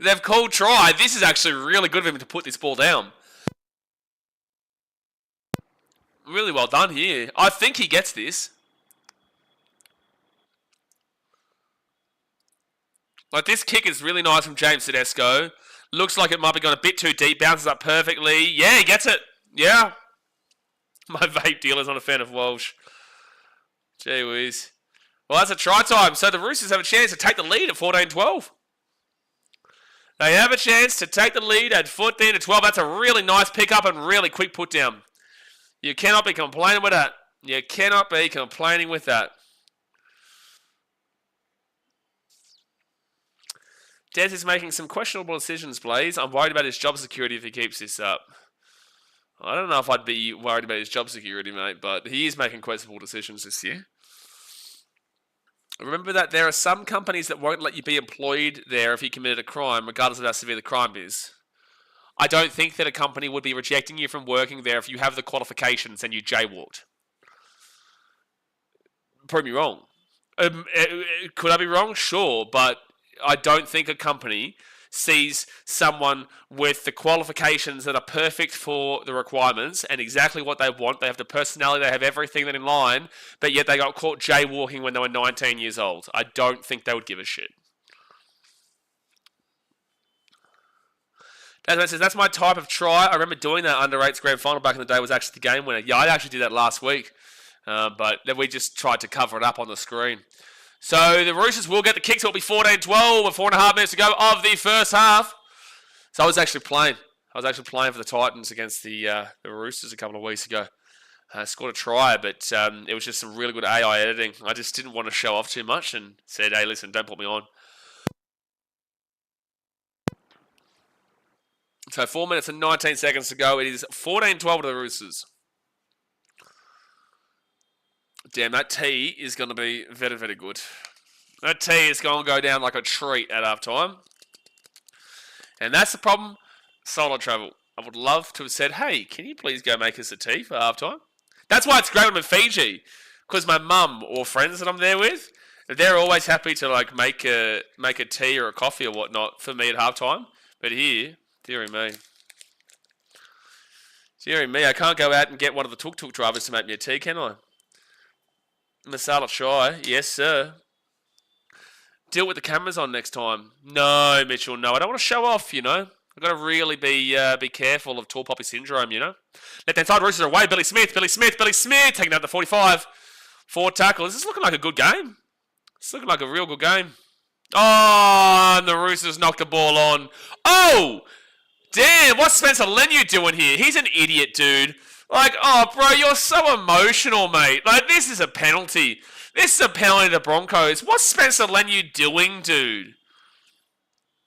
They've called try. This is actually really good of him to put this ball down. Really well done here. I think he gets this. Like, this kick is really nice from James Tedesco. Looks like it might be going a bit too deep. Bounces up perfectly. Yeah, he gets it. Yeah. My vape dealer's not a fan of Walsh. Gee whiz. Well, that's a try time. So the Roosters have a chance to take the lead at 14-12. They have a chance to take the lead at 14-12. That's a really nice pickup and really quick put down. You cannot be complaining with that. You cannot be complaining with that. Des is making some questionable decisions, Blaze. I'm worried about his job security if he keeps this up. I don't know if I'd be worried about his job security, mate, but he is making questionable decisions this year. Remember that there are some companies that won't let you be employed there if you committed a crime, regardless of how severe the crime is. I don't think that a company would be rejecting you from working there if you have the qualifications and you jaywalked. Prove me wrong. Could I be wrong? Sure, but I don't think a company sees someone with the qualifications that are perfect for the requirements and exactly what they want. They have the personality, they have everything that in line, but yet they got caught jaywalking when they were 19 years old. I don't think they would give a shit. Desmond says, that's my type of try. I remember doing that under 8's grand final back in the day. Was actually the game winner. Yeah, I actually did that last week, but then we just tried to cover it up on the screen. So the Roosters will get the kick, so it'll be 14-12 with 4.5 minutes to go of the first half. So I was actually playing for the Titans against the Roosters a couple of weeks ago. Scored a try, but it was just some really good AI editing. I just didn't want to show off too much and said, hey, listen, don't put me on. So 4 minutes and 19 seconds to go. It is 14-12 to the Roosters. Damn, that tee is going to be very, very good. That tee is going to go down like a treat at halftime. And that's the problem. Solo travel. I would love to have said, hey, can you please go make us a tea for halftime? That's why it's great when I'm in Fiji. Because my mum or friends that I'm there with, they're always happy to like make a tea or a coffee or whatnot for me at halftime. But here, dearie me. Dearie me, I can't go out and get one of the tuk-tuk drivers to make me a tea, can I? Masala chai, yes sir. Deal with the cameras on next time. No, Mitchell, no. I don't want to show off, you know. I've got to really be careful of tall poppy syndrome, you know. Left-hand side, Roosters away. Billy Smith, taking out the 45. 4 tackles. This is looking like a good game. It's looking like a real good game. Oh, and the Roosters knocked the ball on. Oh, damn, what's Spencer Leniu doing here? He's an idiot, dude. Like, oh, bro, you're so emotional, mate. Like, this is a penalty. This is a penalty to the Broncos. What's Spencer Leniu doing, dude?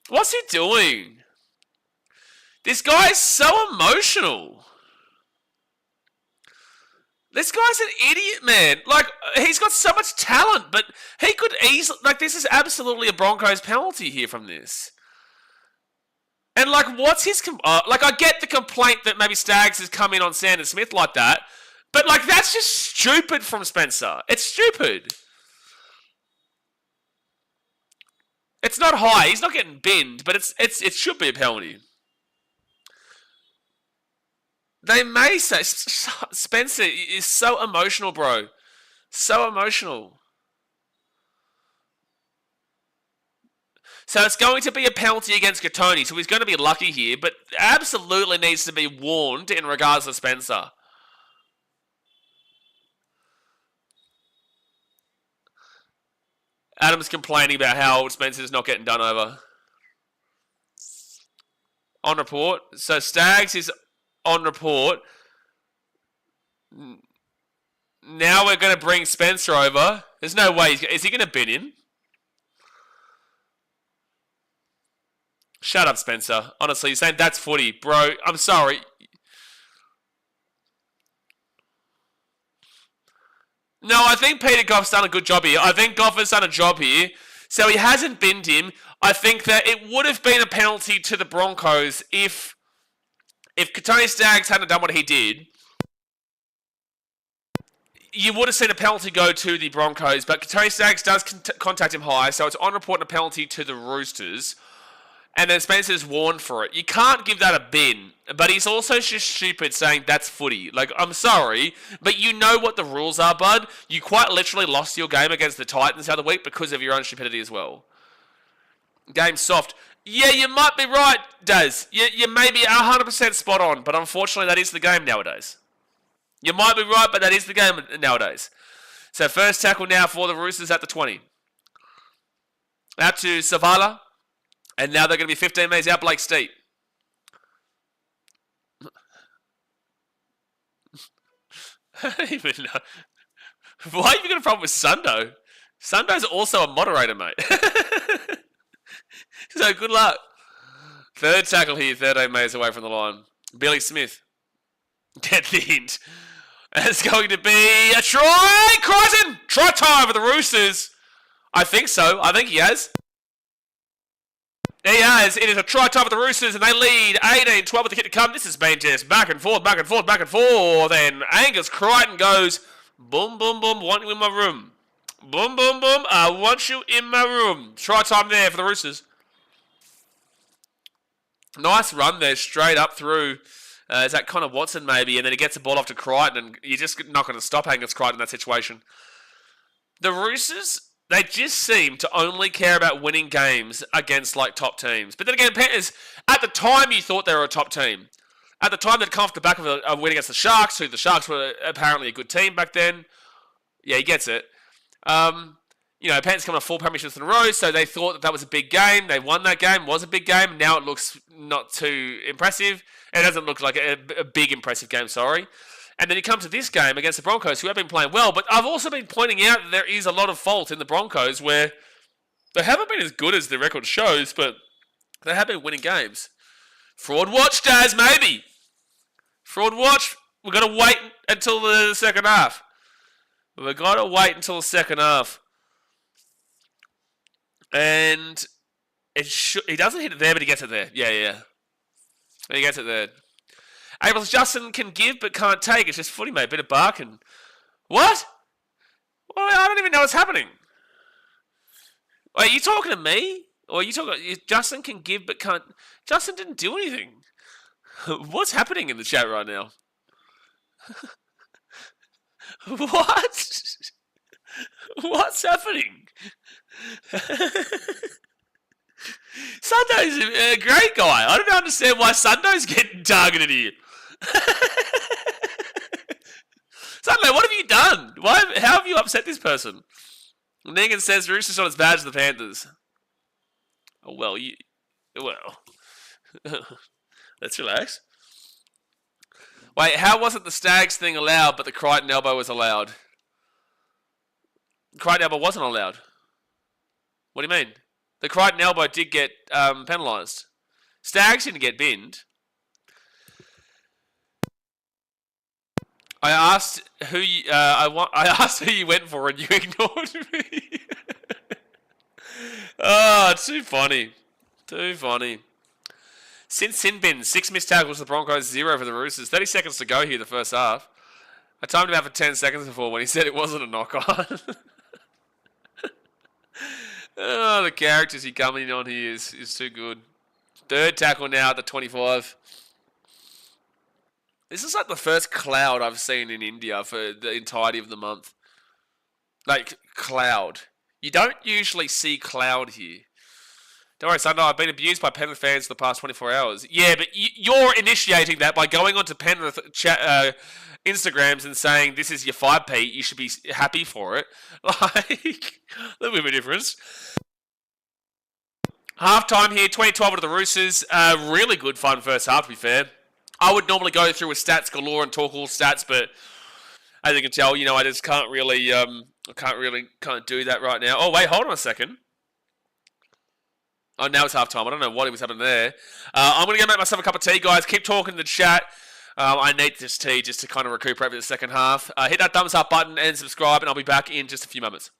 What's he doing? This guy's so emotional. This guy's an idiot, man. Like, he's got so much talent, but he could easily... Like, this is absolutely a Broncos penalty here from this. And, like, what's his... like, I get the complaint that maybe Staggs has come in on Sandon Smith like that. But, like, that's just stupid from Spencer. It's stupid. It's not high. He's not getting binned, but it should be a penalty. They may say... Spencer is so emotional, bro. So emotional. So it's going to be a penalty against Gatoni, so he's going to be lucky here, but absolutely needs to be warned in regards to Spencer. Adam's complaining about how Spencer's not getting done over. On report. So Staggs is on report. Now we're going to bring Spencer over. There's no way. Is he going to bin him? Shut up, Spencer. Honestly, you're saying that's footy. Bro, I'm sorry. No, I think Peter Goff's done a good job here. I think Goff has done a job here. So he hasn't binned him. I think that it would have been a penalty to the Broncos if Tony Staggs hadn't done what he did. You would have seen a penalty go to the Broncos, but Tony Staggs does contact him high, so it's on report and a penalty to the Roosters. And then Spencer's warned for it. You can't give that a bin, but he's also just stupid saying that's footy. Like, I'm sorry, but you know what the rules are, bud. You quite literally lost your game against the Titans the other week because of your own stupidity as well. Game soft. Yeah, you might be right, Daz. You may be 100% spot on, but unfortunately that is the game nowadays. You might be right, but that is the game nowadays. So first tackle now for the Roosters at the 20. Out to Savala. And now they're going to be 15 metres out Blake Steep. I don't even know. Why have you got a problem with Sundo? Sundo's also a moderator, mate. So good luck. Third tackle here, 13 metres away from the line. Billy Smith. Get the hint. It's going to be a try! Crichton! Try time for the Roosters. I think so. I think he has. He has. It is a try time for the Roosters, and they lead 18-12 with the hit to come. This has been just back and forth, back and forth, back and forth. Then Angus Crichton goes, boom, boom, boom, want you in my room. Boom, boom, boom, I want you in my room. Try time there for the Roosters. Nice run there, straight up through. Is that Connor Watson maybe? And then he gets the ball off to Crichton, and you're just not going to stop Angus Crichton in that situation. The Roosters, they just seem to only care about winning games against like top teams. But then again, Panthers, at the time you thought they were a top team. At the time they'd come off the back of a win against the Sharks, who the Sharks were apparently a good team back then. Yeah, he gets it. Panthers coming off 4 premierships in a row, so they thought that was a big game. They won that game, was a big game. Now it looks not too impressive. It doesn't look like a big impressive game, sorry. And then you come to this game against the Broncos, who have been playing well, but I've also been pointing out that there is a lot of fault in the Broncos where they haven't been as good as the record shows, but they have been winning games. Fraud watch, Daz, maybe. Fraud watch. We've got to wait until the second half. We've got to wait until the second half. And he doesn't hit it there, but he gets it there. Yeah. He gets it there. Abel's Justin can give but can't take. It's just footy, mate. Bit of barking. What? Well, I don't even know what's happening. Wait, are you talking to me? Or are you talking... Justin can give but can't... Justin didn't do anything. What's happening in the chat right now? What? What's happening? Sundo's a great guy. I don't understand why Sundo's getting targeted here. Sundo, what have you done? How have you upset this person? Negan says Roosters on his badge to the Panthers. Oh, well, let's relax. Wait, how wasn't the Stags thing allowed, but the Crichton elbow was allowed? Crichton elbow wasn't allowed. What do you mean? The Crichton elbow did get penalised. Stags didn't get binned. I asked who you went for, and you ignored me. Oh, too funny. Too funny. Since sin bin, 6 missed tackles for the Broncos, 0 for the Roosters. 30 seconds to go here, the first half. I timed him out for 10 seconds before when he said it wasn't a knock-on. Oh, the characters he coming on here is too good. Third tackle now at the 25. This is like the first cloud I've seen in India for the entirety of the month. Like, cloud. You don't usually see cloud here. Don't worry, Sunday, I've been abused by Penrith fans for the past 24 hours. Yeah, but you're initiating that by going onto Penrith Instagrams and saying this is your 5p, you should be happy for it. Like, a little bit of a difference. Half time here, 2012 to the Roosters. Really good fun first half, to be fair. I would normally go through with stats galore and talk all stats, but as you can tell, I just can't really, do that right now. Oh wait, hold on a second. Oh, now it's half time. I don't know what was happening there. I'm going to go make myself a cup of tea, guys. Keep talking in the chat. I need this tea just to kind of recuperate for the second half. Hit that thumbs up button and subscribe, and I'll be back in just a few moments.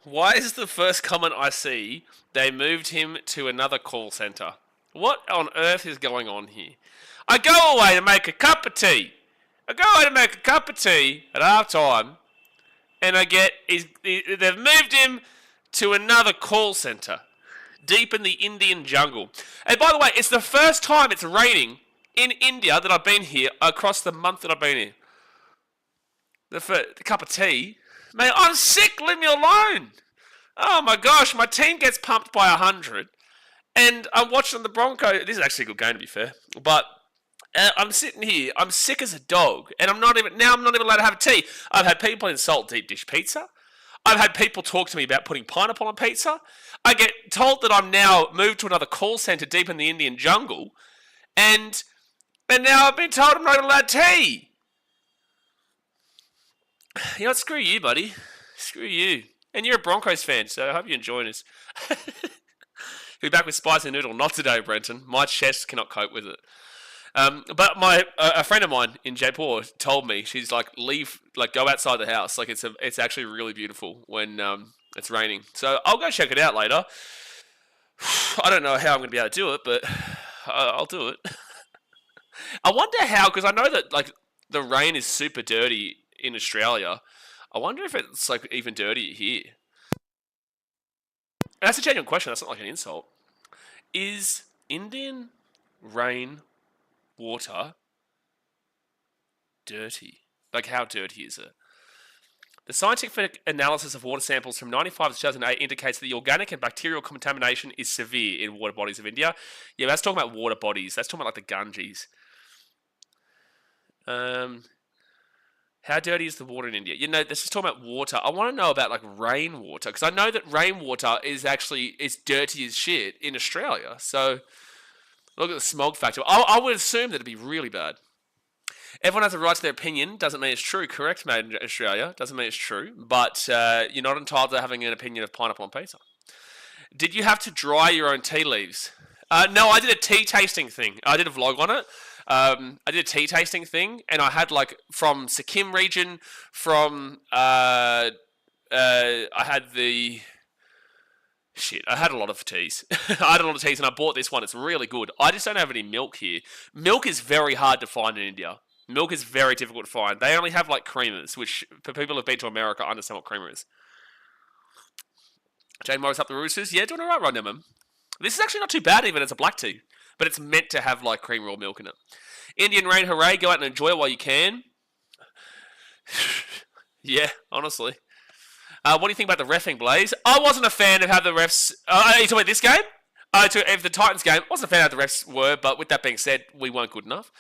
Why is the first comment I see, they moved him to another call centre? What on earth is going on here? I go away to make a cup of tea. I go away to make a cup of tea at half time, and they've moved him to another call centre deep in the Indian jungle. And by the way, it's the first time it's raining in India that I've been here across the month that I've been here. The cup of tea? Mate, I'm sick, leave me alone. Oh my gosh, my team gets pumped by 100. And I'm watching the Broncos. This is actually a good game, to be fair. But I'm sitting here, I'm sick as a dog. And I'm not even allowed to have tea. I've had people insult deep dish pizza. I've had people talk to me about putting pineapple on pizza. I get told that I'm now moved to another call centre deep in the Indian jungle. And now I've been told I'm not allowed tea. You know what? Screw you, buddy. Screw you. And you're a Broncos fan, so I hope you enjoy this. Be back with spicy noodle. Not today, Brenton. My chest cannot cope with it. But a friend of mine in Jaipur told me, she's like, go outside the house. Like it's actually really beautiful when it's raining. So I'll go check it out later. I don't know how I'm going to be able to do it, but I'll do it. I wonder how, because I know that like the rain is super dirty in Australia. I wonder if it's like even dirtier here. And that's a genuine question. That's not like an insult. Is Indian rain water dirty? Like, how dirty is it? The scientific analysis of water samples from 1995 to 2008 indicates that the organic and bacterial contamination is severe in water bodies of India. Yeah, that's talking about water bodies. That's talking about like the Ganges. How dirty is the water in India? You know, this is talking about water. I want to know about like rainwater, because I know that rainwater is dirty as shit in Australia. So look at the smog factor. I would assume that it'd be really bad. Everyone has a right to their opinion. Doesn't mean it's true. Correct, mate, in Australia. Doesn't mean it's true. But you're not entitled to having an opinion of pineapple on pizza. Did you have to dry your own tea leaves? No, I did a tea tasting thing. I did a vlog on it. I did a tea tasting thing, and I had like from Sikkim region, I had a lot of teas. I had a lot of teas, and I bought this one. It's really good. I just don't have any milk here. Milk is very hard to find in India. Milk is very difficult to find. They only have like creamers, which for people who've been to America understand what creamer is. Jane Morris up the Roosters. Yeah, doing alright right now, man. This is actually not too bad even as a black tea. But it's meant to have like cream raw milk in it. Indian rain, hooray! Go out and enjoy it while you can. Yeah, honestly. What do you think about the reffing, Blaze? I wasn't a fan of how the refs. Are you talking about this game? If the Titans game, I wasn't a fan of how the refs were. But with that being said, we weren't good enough.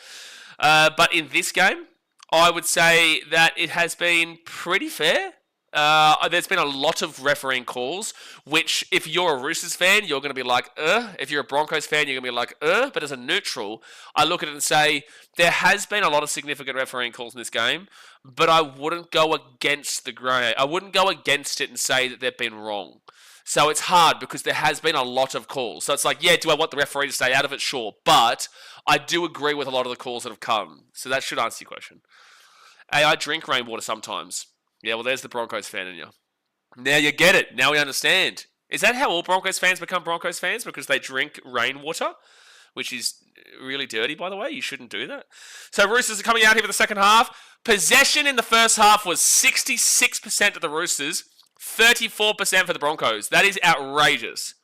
But in this game, I would say that it has been pretty fair. There's been a lot of refereeing calls, which if you're a Roosters fan, you're going to be like, If you're a Broncos fan, you're going to be like, But as a neutral, I look at it and say, there has been a lot of significant refereeing calls in this game, but I wouldn't go against the grey. I wouldn't go against it and say that they've been wrong. So it's hard because there has been a lot of calls. So it's like, yeah, do I want the referee to stay out of it? Sure. But I do agree with a lot of the calls that have come. So that should answer your question. Hey, I drink rainwater sometimes. Yeah, well, there's the Broncos fan in you. Now you get it. Now we understand. Is that how all Broncos fans become Broncos fans? Because they drink rainwater, which is really dirty, by the way. You shouldn't do that. So Roosters are coming out here for the second half. Possession in the first half was 66% of the Roosters, 34% for the Broncos. That is outrageous.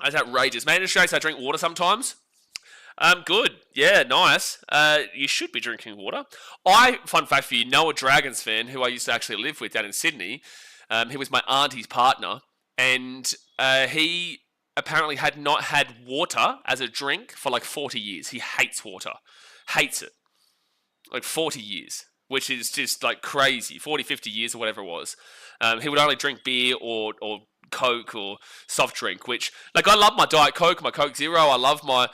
That's outrageous. Man, in Australia, I drink water sometimes. Good. Yeah, nice. You should be drinking water. Fun fact for you, Noah Dragons fan, who I used to actually live with down in Sydney, he was my auntie's partner, and he apparently had not had water as a drink for like 40 years. He hates water. Hates it. Like 40 years, which is just like crazy. 40, 50 years or whatever it was. He would only drink beer or Coke or soft drink, which, like, I love my Diet Coke, my Coke Zero. I love my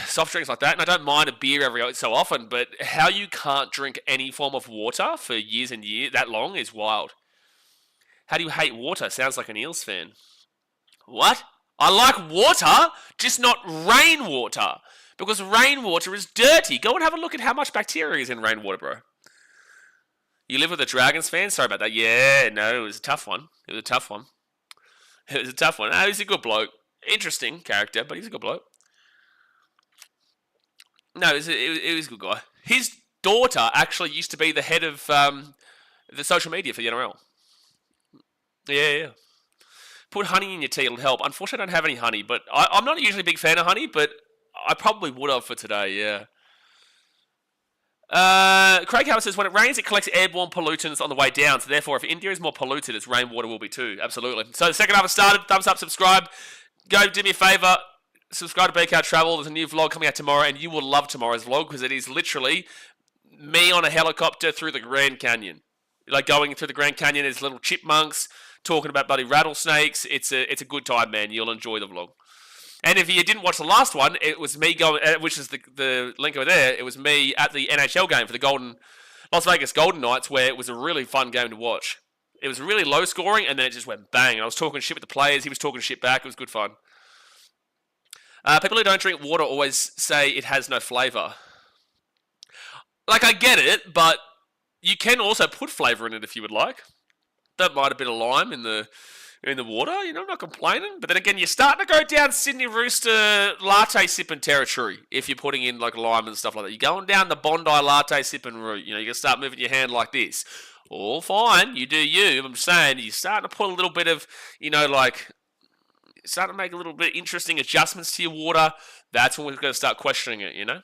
soft drinks like that, and I don't mind a beer every so often, but how you can't drink any form of water for years and years, that long, is wild. How do you hate water? Sounds like an Eels fan. What? I like water, just not rainwater, because rainwater is dirty. Go and have a look at how much bacteria is in rainwater, bro. You live with a Dragons fan? Sorry about that. Yeah, no, it was a tough one. It was a tough one. It was a tough one. No, he's a good bloke. Interesting character, but he's a good bloke. No, it was a good guy. His daughter actually used to be the head of the social media for the NRL. Yeah. Put honey in your tea, it'll help. Unfortunately, I don't have any honey, but I'm not usually a big fan of honey, but I probably would have for today, yeah. Craig Howard says, when it rains, it collects airborne pollutants on the way down. So therefore, if India is more polluted, its rainwater will be too. Absolutely. So the second half has started. Thumbs up, subscribe. Go do me a favour. Subscribe to BKRtravel. There's a new vlog coming out tomorrow, and you will love tomorrow's vlog because it is literally me on a helicopter through the Grand Canyon. Like going through the Grand Canyon, there's little chipmunks talking about bloody rattlesnakes. It's a good time, man. You'll enjoy the vlog. And if you didn't watch the last one, it was me going, which is the link over there. It was me at the NHL game for the Las Vegas Golden Knights, where it was a really fun game to watch. It was really low scoring, and then it just went bang. And I was talking shit with the players. He was talking shit back. It was good fun. People who don't drink water always say it has no flavour. Like, I get it, but you can also put flavour in it if you would like. That might have been a lime in the water, you know, I'm not complaining. But then again, you're starting to go down Sydney Rooster latte sipping territory if you're putting in like lime and stuff like that. You're going down the Bondi latte sipping route. You know, you're going to start moving your hand like this. All fine, you do you. I'm saying you're starting to put a little bit of, you know, like, starting to make a little bit interesting adjustments to your water. That's when we're going to start questioning it, you know.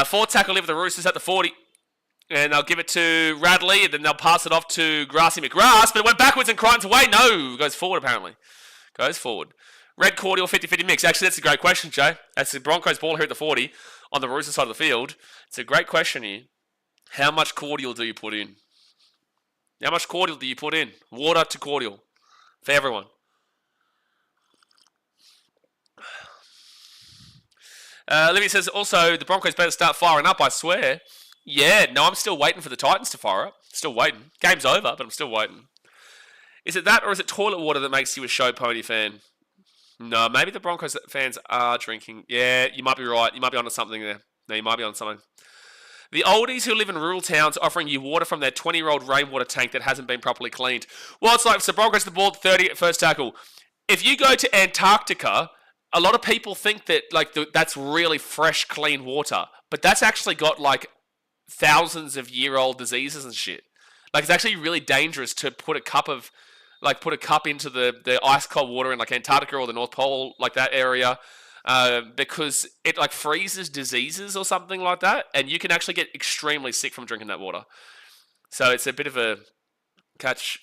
Forward tackle live with the Roosters at the 40. And they'll give it to Radley, and then they'll pass it off to Grassy McGrath, but it went backwards and Crichton's away. No, goes forward apparently. Goes forward. Red cordial 50-50 mix. Actually, that's a great question, Jay. That's the Broncos ball here at the 40 on the Roosters side of the field. It's a great question here. How much cordial do you put in? How much cordial do you put in? Water to cordial. For everyone. Livy says, also, the Broncos better start firing up, I swear. Yeah, no, I'm still waiting for the Titans to fire up. Still waiting. Game's over, but I'm still waiting. Is it that, or is it toilet water that makes you a show pony fan? No, maybe the Broncos fans are drinking. Yeah, you might be right. You might be onto something there. No, you might be onto something. The oldies who live in rural towns offering you water from their 20-year-old rainwater tank that hasn't been properly cleaned. Well, it's like, so Broncos the ball at 30 at first tackle. If you go to Antarctica, a lot of people think that like that's really fresh, clean water. But that's actually got like thousands of year-old diseases and shit. Like, it's actually really dangerous to put a cup into the ice cold water in like Antarctica or the North Pole, like that area, because it like freezes diseases or something like that, and you can actually get extremely sick from drinking that water. So it's a bit of a catch.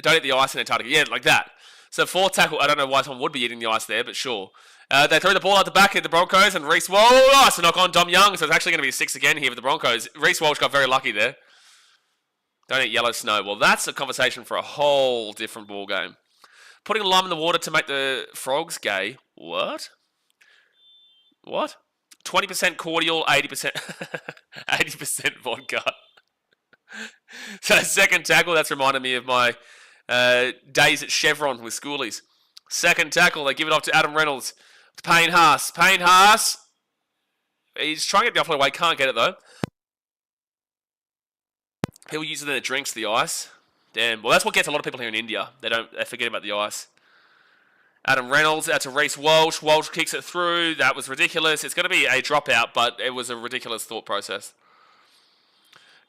Don't eat the ice in Antarctica. Yeah, like that. So fourth tackle, I don't know why someone would be eating the ice there, but sure. They throw the ball out the back at the Broncos, and Reece Walsh, nice to knock on Dom Young, so it's actually going to be a 6 again here with the Broncos. Reece Walsh got very lucky there. Don't eat yellow snow. Well, that's a conversation for a whole different ball game. Putting lime in the water to make the frogs gay. What? 20% cordial, 80% 80% vodka. So second tackle, that's reminded me of my days at Chevron with schoolies. Second tackle, they give it off to Adam Reynolds. To Payne Haas. Payne Haas. He's trying to get the offload away. Can't get it, though. People use it in their drinks, the ice. Damn. Well, that's what gets a lot of people here in India. They forget about the ice. Adam Reynolds out to Reece Walsh. Walsh kicks it through. That was ridiculous. It's going to be a dropout, but it was a ridiculous thought process.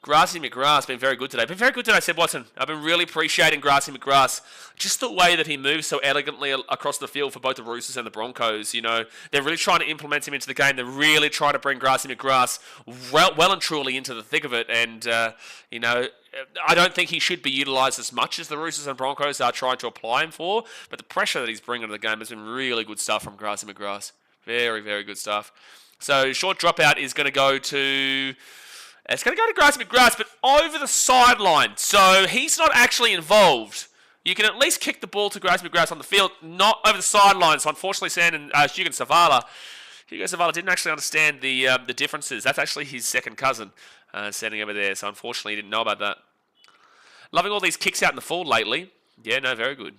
Grassy McGrath's been very good today. Been very good today, Seb Watson. I've been really appreciating Grassy McGrath. Just the way that he moves so elegantly across the field for both the Roosters and the Broncos. You know, they're really trying to implement him into the game. They're really trying to bring Grassy McGrath well and truly into the thick of it. And, you know, I don't think he should be utilised as much as the Roosters and Broncos are trying to apply him for. But the pressure that he's bringing to the game has been really good stuff from Grassy McGrath. Very, very good stuff. So short dropout is going to go to... It's going to go to Grassy McGrath, but over the sideline. So he's not actually involved. You can at least kick the ball to Grassy McGrath on the field, not over the sideline. So unfortunately, Hugo Savala didn't actually understand the differences. That's actually his second cousin standing over there. So unfortunately, he didn't know about that. Loving all these kicks out in the forward lately. Yeah, no, very good.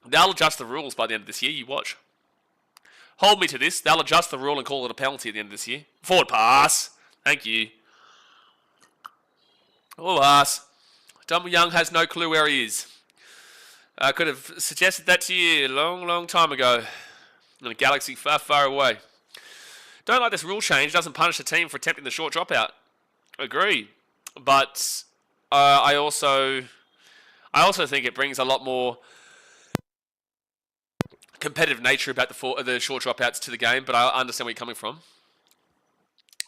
They'll adjust the rules by the end of this year. You watch. Hold me to this. They'll adjust the rule and call it a penalty at the end of this year. Forward pass. Thank you. Oh, ass. Dumble Young has no clue where he is. I could have suggested that to you a long, long time ago. In a galaxy far, far away. Don't like this rule change. Doesn't punish the team for attempting the short dropout. Agree. But I also think it brings a lot more competitive nature about the short dropouts to the game, but I understand where you're coming from.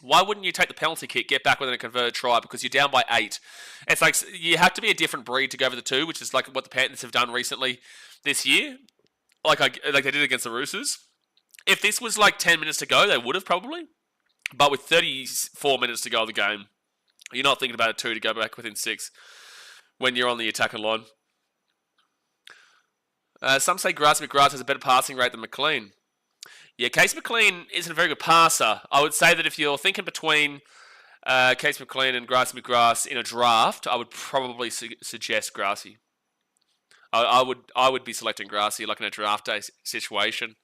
Why wouldn't you take the penalty kick, get back within a converted try? Because you're down by 8. It's like you have to be a different breed to go over the 2, which is like what the Panthers have done recently this year. Like they did against the Roosters. If this was like 10 minutes to go, they would have probably. But with 34 minutes to go of the game, you're not thinking about a 2 to go back within 6 when you're on the attacking line. Some say Grassy McGrath has a better passing rate than McLean. Yeah, Case McLean isn't a very good passer. I would say that if you're thinking between Case McLean and Grassy McGrath in a draft, I would probably suggest Grassy. I would be selecting Grassy like in a draft day situation.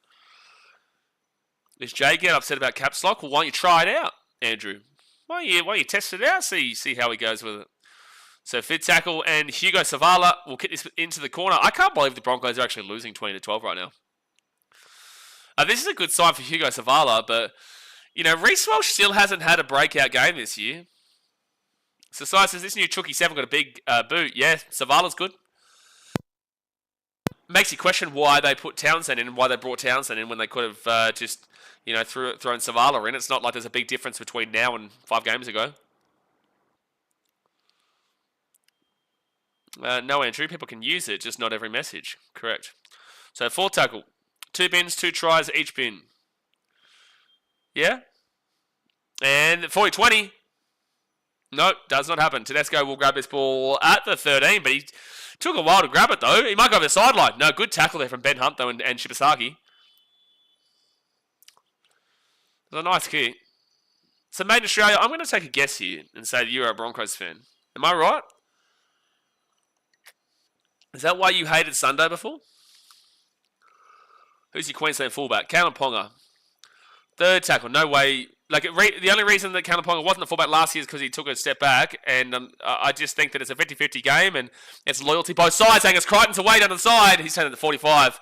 Is Jay getting upset about caps lock? Well, why don't you try it out, Andrew? Why don't you test it out? See how he goes with it. So Fid Tackle and Hugo Savala will kick this into the corner. I can't believe the Broncos are actually losing 20-12 right now. This is a good sign for Hugo Savala, but Reece Welsh still hasn't had a breakout game this year. So says this new Chucky 7 got a big boot. Yeah, Savala's good. Makes you question why they put Townsend in and why they brought Townsend in when they could have just thrown Savala in. It's not like there's a big difference between now and 5 games ago. No, Andrew. People can use it, just not every message. Correct. So 4 tackle. 2 bins, 2 tries each bin. Yeah? And 40-20. Nope, does not happen. Tedesco will grab this ball at the 13, but he took a while to grab it, though. He might go over the sideline. No, good tackle there from Ben Hunt, though, and Shibasaki. It was a nice kick. So, Made in Australia, I'm going to take a guess here and say that you're a Broncos fan. Am I right? Is that why you hated Sunday before? Who's your Queensland fullback? Callum Ponga. 3rd tackle. No way. The only reason that Callum Ponga wasn't a fullback last year is because he took a step back. And I just think that it's a 50-50 game. And it's loyalty both sides. Angus Crichton's away down the side. He's taking the 45.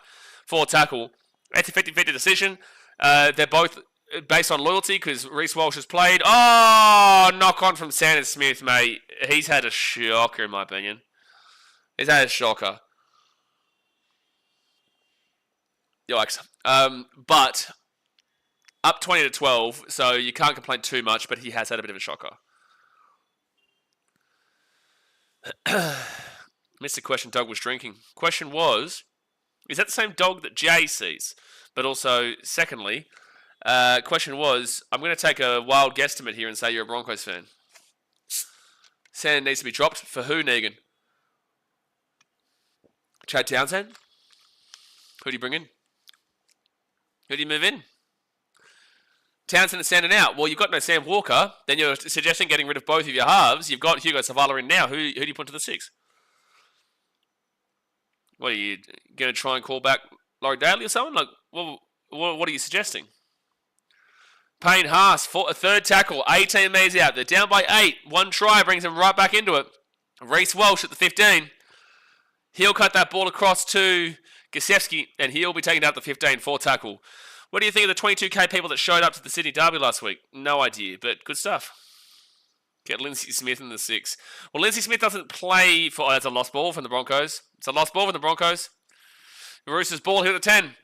4th tackle. It's a 50-50 decision. They're both based on loyalty because Reece Walsh has played. Oh, knock on from Sanders Smith, mate. He's had a shocker, in my opinion. He's had a shocker. Yikes. But up 20-12, so you can't complain too much, but he has had a bit of a shocker. Missed the question Doug was drinking. Question was, is that the same dog that Jay sees? But also, secondly, question was, I'm going to take a wild guesstimate here and say you're a Broncos fan. Sand needs to be dropped. For who, Negan? Chad Townsend? Who do you bring in? Who do you move in? Townsend is standing out. Well, you've got no Sam Walker. Then you're suggesting getting rid of both of your halves. You've got Hugo Savala in now. Who do you put to the 6? What are you going to try and call back Laurie Daly or someone? What are you suggesting? Payne Haas, 3rd tackle, 18 metres out. They're down by 8. 1 try brings them right back into it. Reece Welsh at the 15. He'll cut that ball across to Gasiewski, and he'll be taken out the 15, 4 tackle. What do you think of the 22k people that showed up to the Sydney Derby last week? No idea, but good stuff. Get Lindsay Smith in the 6. Well, Lindsay Smith doesn't play for... Oh, that's a lost ball from the Broncos. It's a lost ball from the Broncos. The Roosters ball here at the 10.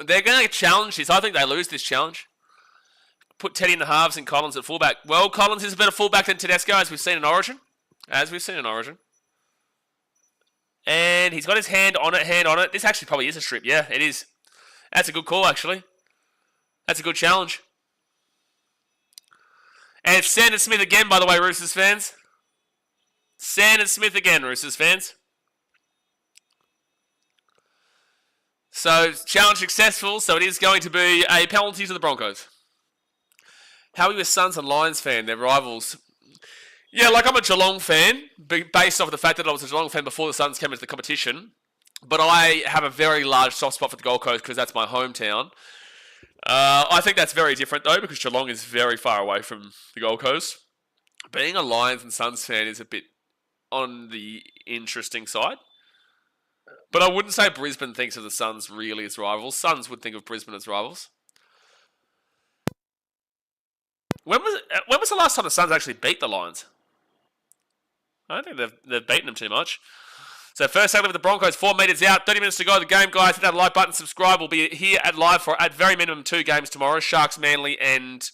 They're going to challenge this. I think they lose this challenge. Put Teddy in the halves and Collins at fullback. Well, Collins is a better fullback than Tedesco, as we've seen in Origin. And he's got his hand on it. This actually probably is a strip. Yeah, it is. That's a good call, actually. That's a good challenge. And it's Sanders Smith again, by the way, Roosters fans. Sanders Smith again, Roosters fans. So, challenge successful, so it is going to be a penalty to the Broncos. How are you a Suns and Lions fan? They're rivals. Yeah, I'm a Geelong fan, based off the fact that I was a Geelong fan before the Suns came into the competition. But I have a very large soft spot for the Gold Coast because that's my hometown. I think that's very different, though, because Geelong is very far away from the Gold Coast. Being a Lions and Suns fan is a bit on the interesting side. But I wouldn't say Brisbane thinks of the Suns really as rivals. Suns would think of Brisbane as rivals. When was the last time the Suns actually beat the Lions? I don't think they've beaten them too much. So first tackle with the Broncos, 4 metres out, 30 minutes to go. The game, guys. Hit that like button, subscribe. We'll be here at live for at very minimum 2 games tomorrow: Sharks, Manly, and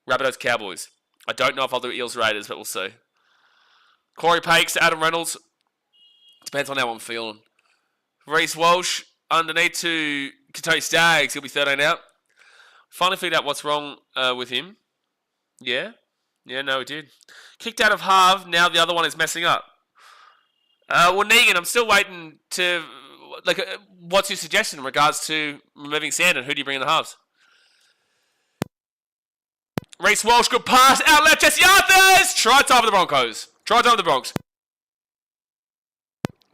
Rabbitohs, Cowboys. I don't know if I'll do Eels, Raiders, but we'll see. Corey Pakes, Adam Reynolds. Depends on how I'm feeling. Reece Walsh underneath to Katoni Staggs. He'll be 13 out. Finally figured out what's wrong with him. Yeah, no, he did. Kicked out of half. Now the other one is messing up. Well, Negan, I'm still waiting to... what's your suggestion in regards to removing Sandon? Who do you bring in the halves? Reece Walsh, good pass. Out left, Jesse Arthurs! Try time for the Broncos. Try time for the Bronx.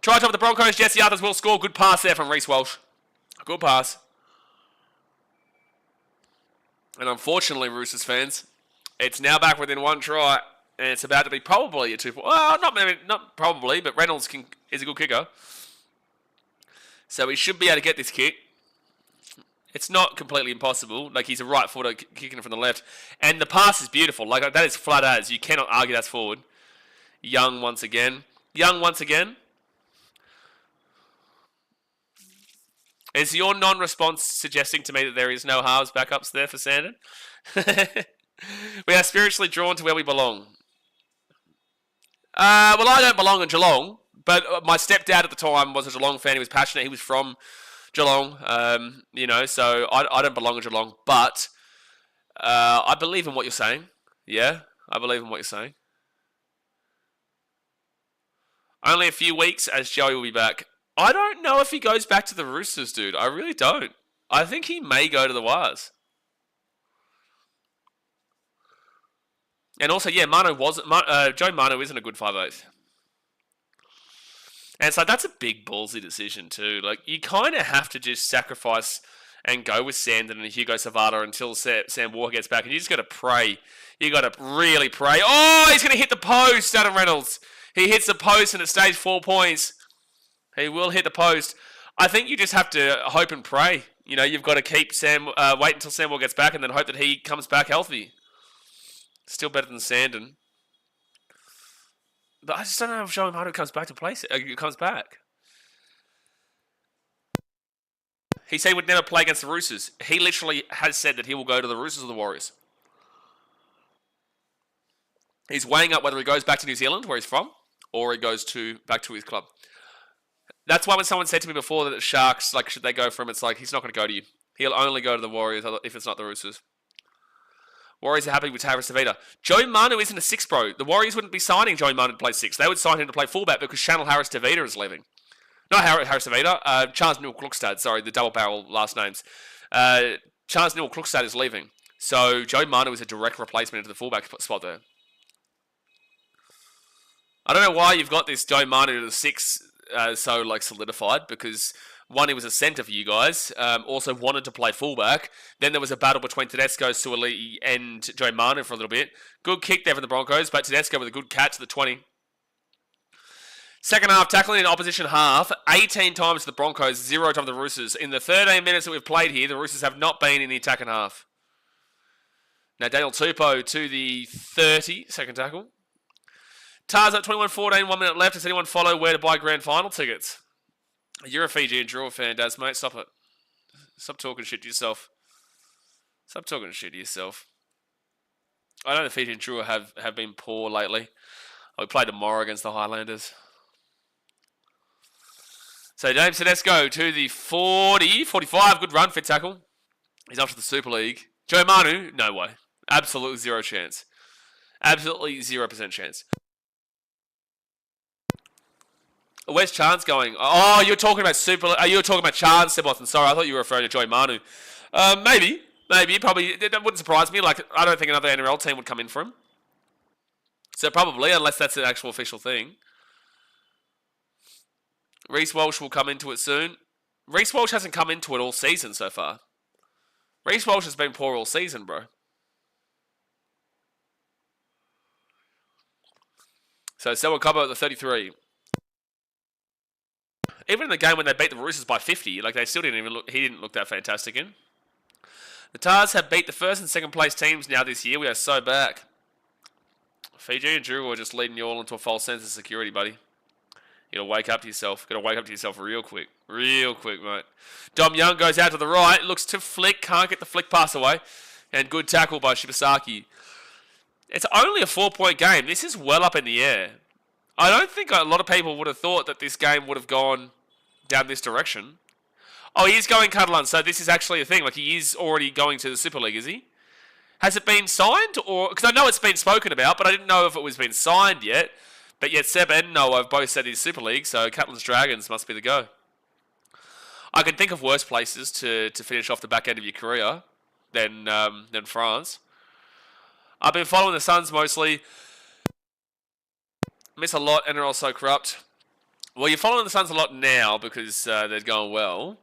Try time for the Broncos. Jesse Arthurs will score. Good pass there from Reece Walsh. Good pass. And unfortunately, Roosters fans, it's now back within 1 try. And it's about to be probably a 2 point. Well, not probably, but Reynolds is a good kicker. So he should be able to get this kick. It's not completely impossible. Like, he's a right footer kicking it from the left. And the pass is beautiful. Like, that is flat as. You cannot argue that's forward. Young once again. Is your non-response suggesting to me that there is no halves backups there for Sandon? We are spiritually drawn to where we belong. Well, I don't belong in Geelong, but my stepdad at the time was a Geelong fan. He was passionate. He was from Geelong, so I don't belong in Geelong. But I believe in what you're saying. Yeah, I believe in what you're saying. Only a few weeks as Joey will be back. I don't know if he goes back to the Roosters, dude. I really don't. I think he may go to the Wars. And also, yeah, Joe Manu isn't a good 5'8". And so that's a big ballsy decision too. Like, you kind of have to just sacrifice and go with Sandon and Hugo Savada until Sam Walker gets back. And you just got to pray. You got to really pray. Oh, he's going to hit the post, Adam Reynolds. He hits the post and it stays 4 points. He will hit the post. I think you just have to hope and pray. You know, you've got to keep wait until Sam Walker gets back and then hope that he comes back healthy. Still better than Sandon. But I just don't know if Joey Manu comes back to play. Comes back. He said he would never play against the Roosters. He literally has said that he will go to the Roosters or the Warriors. He's weighing up whether he goes back to New Zealand, where he's from, or he goes back to his club. That's why when someone said to me before that the Sharks, like, should they go for him, it's like, he's not going to go to you. He'll only go to the Warriors if it's not the Roosters. Warriors are happy with Harris Tavita. Joey Manu isn't a 6, bro. The Warriors wouldn't be signing Joey Manu to play 6. They would sign him to play fullback because Channel Harris Tavita is leaving. Not Harris Tavita. Charles Newell-Klukstad. Sorry, the double barrel last names. Charles Newell-Klukstad is leaving. So Joey Manu is a direct replacement into the fullback spot there. I don't know why you've got this Joey Manu to the 6 so like solidified, because one, he was a centre for you guys, also wanted to play fullback. Then there was a battle between Tedesco, Suaalii and Joey Manu for a little bit. Good kick there for the Broncos, but Tedesco with a good catch to the 20. Second half, tackling in opposition half, 18 times to the Broncos, 0 times to the Roosters. In the 13 minutes that we've played here, the Roosters have not been in the attacking half. Now Daniel Tupou to the 30, second tackle. Tars up 21-14, 1 minute left. Does anyone follow where to buy grand final tickets? You're a Fiji and Drua fan, Daz, mate. Stop it. Stop talking shit to yourself. Stop talking shit to yourself. I know the Fiji and Drua have been poor lately. We play tomorrow against the Highlanders. So James Tedesco to the 40, 45. Good run, fit tackle. He's off to the Super League. Joe Manu, no way. Absolutely zero chance. Absolutely 0% chance. Where's Chance going? Oh, you're talking about you're talking about Chance, Seboston. Sorry, I thought you were referring to Joey Manu. Maybe. Probably. That wouldn't surprise me. Like, I don't think another NRL team would come in for him. So probably, unless that's an actual official thing. Reece Walsh will come into it soon. Reece Walsh hasn't come into it all season so far. Reece Walsh has been poor all season, bro. So Selwyn Cobbo at the 33. Even in the game when they beat the Roosters by 50, like they still didn't even look. He didn't look that fantastic in. The Tars have beat the first and second place teams now this year. We are so back. Fiji and Drew are just leading you all into a false sense of security, buddy. You gotta wake up to yourself. Gotta wake up to yourself real quick. Real quick, mate. Dom Young goes out to the right. Looks to flick. Can't get the flick pass away. And good tackle by Shibasaki. It's only a 4-point game. This is well up in the air. I don't think a lot of people would have thought that this game would have gone down this direction. Oh, he is going Catalan, so this is actually a thing. Like, he is already going to the Super League, is he? Has it been signed? Or because I know it's been spoken about, but I didn't know if it was been signed yet. But yet Seb and Noah have both said he's Super League, so Catalan's Dragons must be the go. I can think of worse places to finish off the back end of your career than France. I've been following the Suns mostly. Miss a lot, NRL so corrupt. Well, you're following the Suns a lot now because they're going well.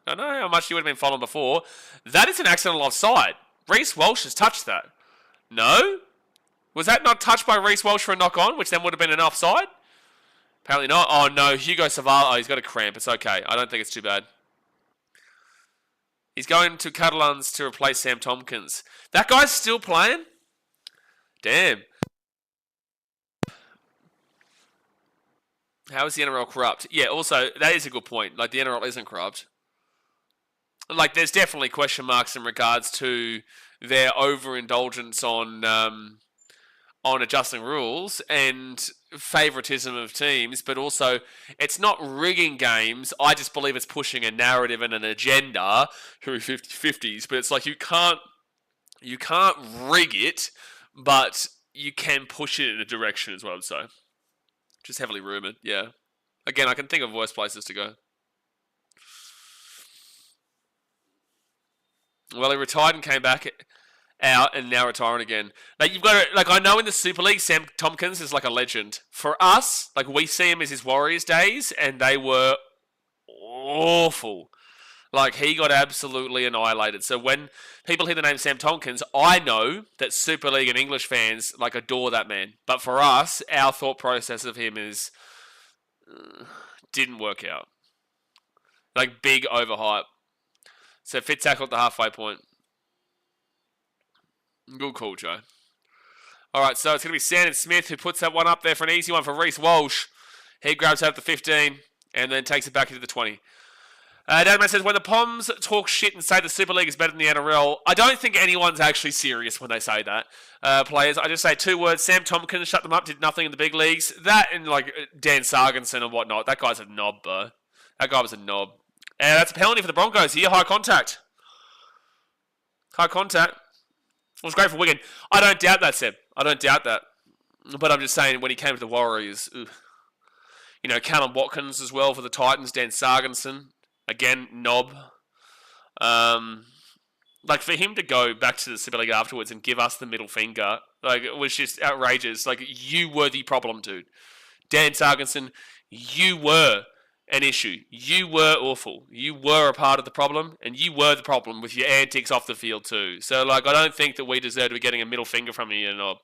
I don't know how much you would have been following before. That is an accidental offside. Reece Walsh has touched that. No? Was that not touched by Reece Walsh for a knock-on, which then would have been an offside? Apparently not. Oh, no. Hugo Savala. Oh, he's got a cramp. It's okay. I don't think it's too bad. He's going to Catalans to replace Sam Tompkins. That guy's still playing? Damn. How is the NRL corrupt? Yeah, also, that is a good point. Like, the NRL isn't corrupt. Like, there's definitely question marks in regards to their overindulgence on adjusting rules and favoritism of teams, but also it's not rigging games. I just believe it's pushing a narrative and an agenda through 50-50s, but it's like you can't rig it, but you can push it in a direction is what I'm saying. Just heavily rumoured, yeah. Again, I can think of worse places to go. Well, he retired and came back out and now retiring again. Like, you've got to, like, I know in the Super League, Sam Tompkins is like a legend. For us, like, we see him as his Warriors days, and they were awful. Like, he got absolutely annihilated. So when people hear the name Sam Tompkins, I know that Super League and English fans, like, adore that man. But for us, our thought process of him is, didn't work out. Like, big overhype. So fit tackle at the halfway point. Good call, Joe. All right, so it's going to be Sandon Smith who puts that one up there for an easy one for Reece Walsh. He grabs that at the 15 and then takes it back into the 20. Dadman says, when the Poms talk shit and say the Super League is better than the NRL, I don't think anyone's actually serious when they say that. Players, I just say two words. Sam Tompkins shut them up, did nothing in the big leagues. That and like Dan Sarginson and whatnot. That guy's a knob, bro. That guy was a knob. And that's a penalty for the Broncos here. High contact. High contact. It was great for Wigan. I don't doubt that, Seb. I don't doubt that. But I'm just saying, when he came to the Warriors, ugh. You know, Callum Watkins as well for the Titans. Dan Sarginson. Again, knob. Like, for him to go back to the Super League afterwards and give us the middle finger, like, it was just outrageous. Like, you were the problem, dude. Dan Sarginson, you were an issue. You were awful. You were a part of the problem, and you were the problem with your antics off the field too. So, like, I don't think that we deserve to be getting a middle finger from you, knob.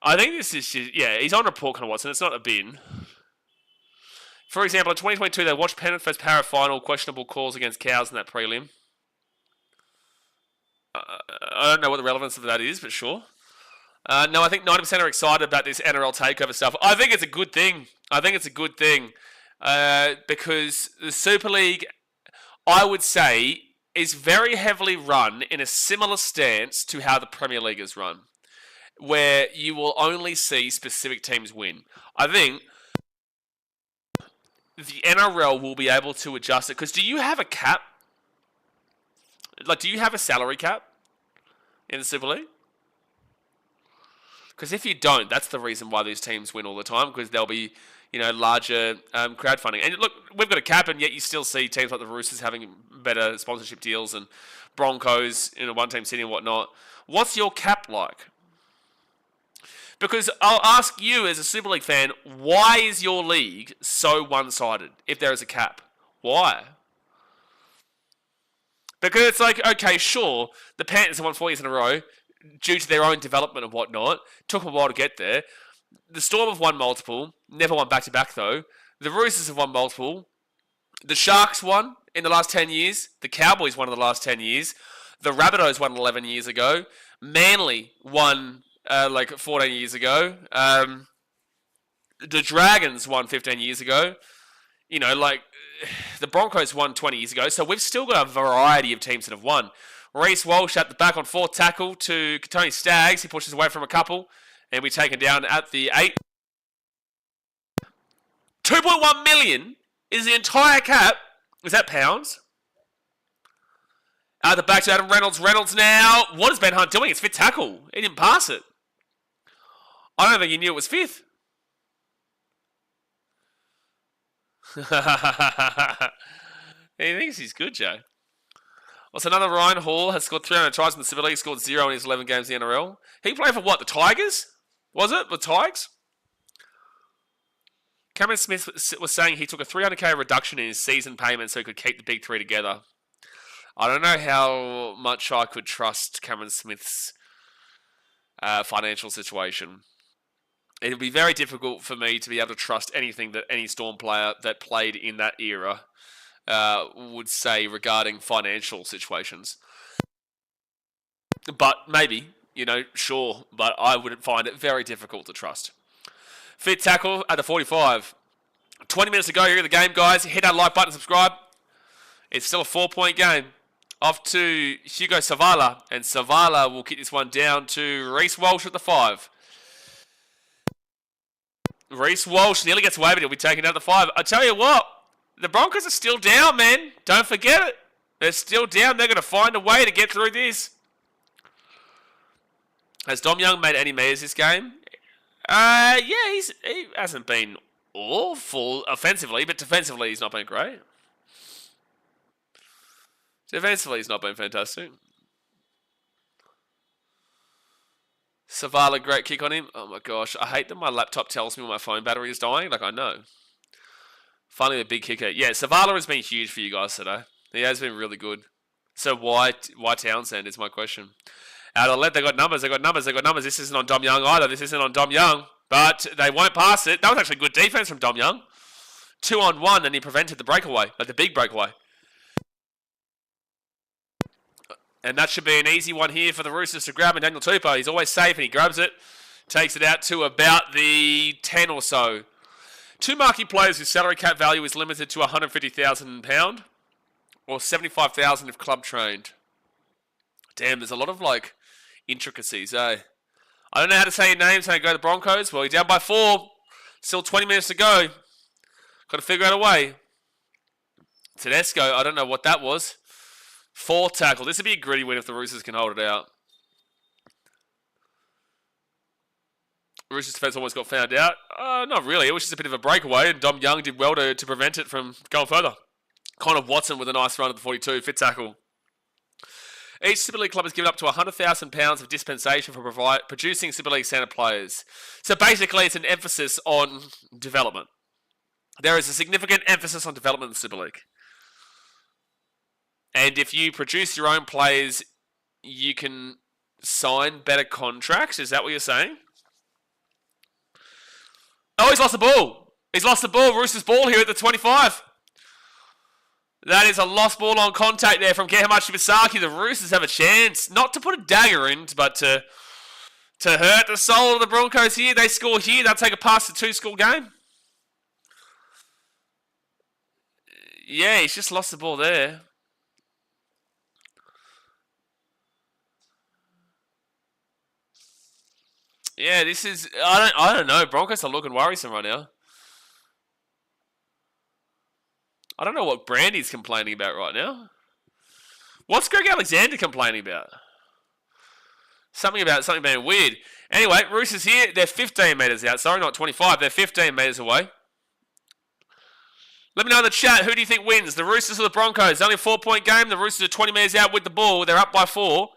I think this is just, yeah, he's on report, Connor Watson. It's not a bin. For example, in 2022, they watched Penrith vs Parrot final, questionable calls against Cows in that prelim. I don't know what the relevance of that is, but sure. No, I think 90% are excited about this NRL takeover stuff. I think it's a good thing. Because the Super League, I would say, is very heavily run in a similar stance to how the Premier League is run, where you will only see specific teams win. I think the NRL will be able to adjust it. Because do you have a cap? Like, do you have a salary cap in the Super League? Because if you don't, that's the reason why these teams win all the time, because there'll be, you know, larger crowdfunding. And look, we've got a cap, and yet you still see teams like the Roosters having better sponsorship deals and Broncos in a one-team city and whatnot. What's your cap like? Because I'll ask you as a Super League fan, why is your league so one-sided if there is a cap? Why? Because it's like, okay, sure, the Panthers have won 4 years in a row due to their own development and whatnot. Took them a while to get there. The Storm have won multiple. Never won back-to-back, though. The Roosters have won multiple. The Sharks won in the last 10 years. The Cowboys won in the last 10 years. The Rabbitohs won 11 years ago. Manly won 14 years ago. The Dragons won 15 years ago. You know, the Broncos won 20 years ago. So we've still got a variety of teams that have won. Reece Walsh at the back on 4th tackle to Tony Staggs. He pushes away from a couple. And we're taken down at the 8. 2.1 million is the entire cap. Is that pounds? At the back to Adam Reynolds. Reynolds now. What is Ben Hunt doing? It's 5th tackle. He didn't pass it. I don't think he knew it was 5th. He thinks he's good, Joe. What's another Ryan Hall has scored 300 tries in the Super League, scored 0 in his 11 games in the NRL. He played for what? The Tigers? Was it? The Tigers? Cameron Smith was saying he took a $300K reduction in his season payment so he could keep the big three together. I don't know how much I could trust Cameron Smith's financial situation. It would be very difficult for me to be able to trust anything that any Storm player that played in that era would say regarding financial situations. But maybe, sure, but I would find it very difficult to trust. 5th tackle at the 45. 20 minutes to go here in the game, guys. Hit that like button, subscribe. It's still a 4-point game. Off to Hugo Savala, and Savala will kick this one down to Reece Walsh at the 5. Reece Walsh nearly gets away, but he'll be taken out the 5. I tell you what, the Broncos are still down, man. Don't forget it. They're still down. They're going to find a way to get through this. Has Dom Young made any meters this game? Yeah, he hasn't been awful offensively, but defensively he's not been great. Defensively he's not been fantastic. Savala, great kick on him. Oh my gosh, I hate that my laptop tells me when my phone battery is dying. I know. Finally a big kicker. Yeah, Savala has been huge for you guys today. He has been really good. So why Townsend is my question. Out of the left, they got numbers. This isn't on Dom Young either. This isn't on Dom Young. But they won't pass it. That was actually good defense from Dom Young. 2-on-1, and he prevented the breakaway. The big breakaway. And that should be an easy one here for the Roosters to grab. And Daniel Tupou, he's always safe, and he grabs it. Takes it out to about the 10 or so. 2 marquee players whose salary cap value is limited to £150,000. Or $75,000 if club trained. Damn, there's a lot of, intricacies, eh? I don't know how to say your name, so I go to the Broncos. Well, you're down by 4. Still 20 minutes to go. Got to figure out a way. Tedesco, I don't know what that was. 4th tackle. This would be a gritty win if the Roosters can hold it out. Roosters defense almost got found out. Not really. It was just a bit of a breakaway, and Dom Young did well to prevent it from going further. Connor Watson with a nice run at the 42. 5th tackle. Each Super League club has given up to £100,000 of dispensation for producing Super League centre players. So basically, it's an emphasis on development. There is a significant emphasis on development in the Super League. And if you produce your own players, you can sign better contracts. Is that what you're saying? Oh, he's lost the ball. He's lost the ball. Roosters ball here at the 25. That is a lost ball on contact there from Kehamachi Misaki. The Roosters have a chance, not to put a dagger in, but to hurt the soul of the Broncos here. They score here. They'll take a pass to 2-score game. Yeah, he's just lost the ball there. Yeah, this is... I don't know. Broncos are looking worrisome right now. I don't know what Brandy's complaining about right now. What's Greg Alexander complaining about? Something being weird. Anyway, Roosters here. They're 15 metres out. Sorry, not 25. They're 15 metres away. Let me know in the chat. Who do you think wins? The Roosters or the Broncos? Only a 4-point game. The Roosters are 20 metres out with the ball. They're up by 4.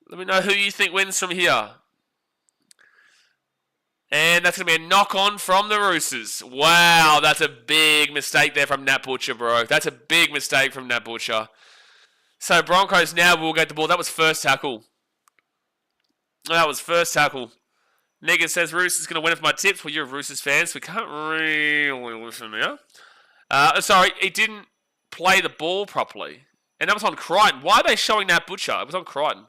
Let me know who you think wins from here. And that's going to be a knock-on from the Roosters. Wow, that's a big mistake there from Nat Butcher, bro. That's a big mistake from Nat Butcher. So Broncos now will get the ball. That was first tackle. Negan says Roosters going to win it for my tips. Well, you're a Roosters fan, so we can't really listen now. Sorry, he didn't play the ball properly. And that was on Crichton. Why are they showing that Butcher? It was on Crichton.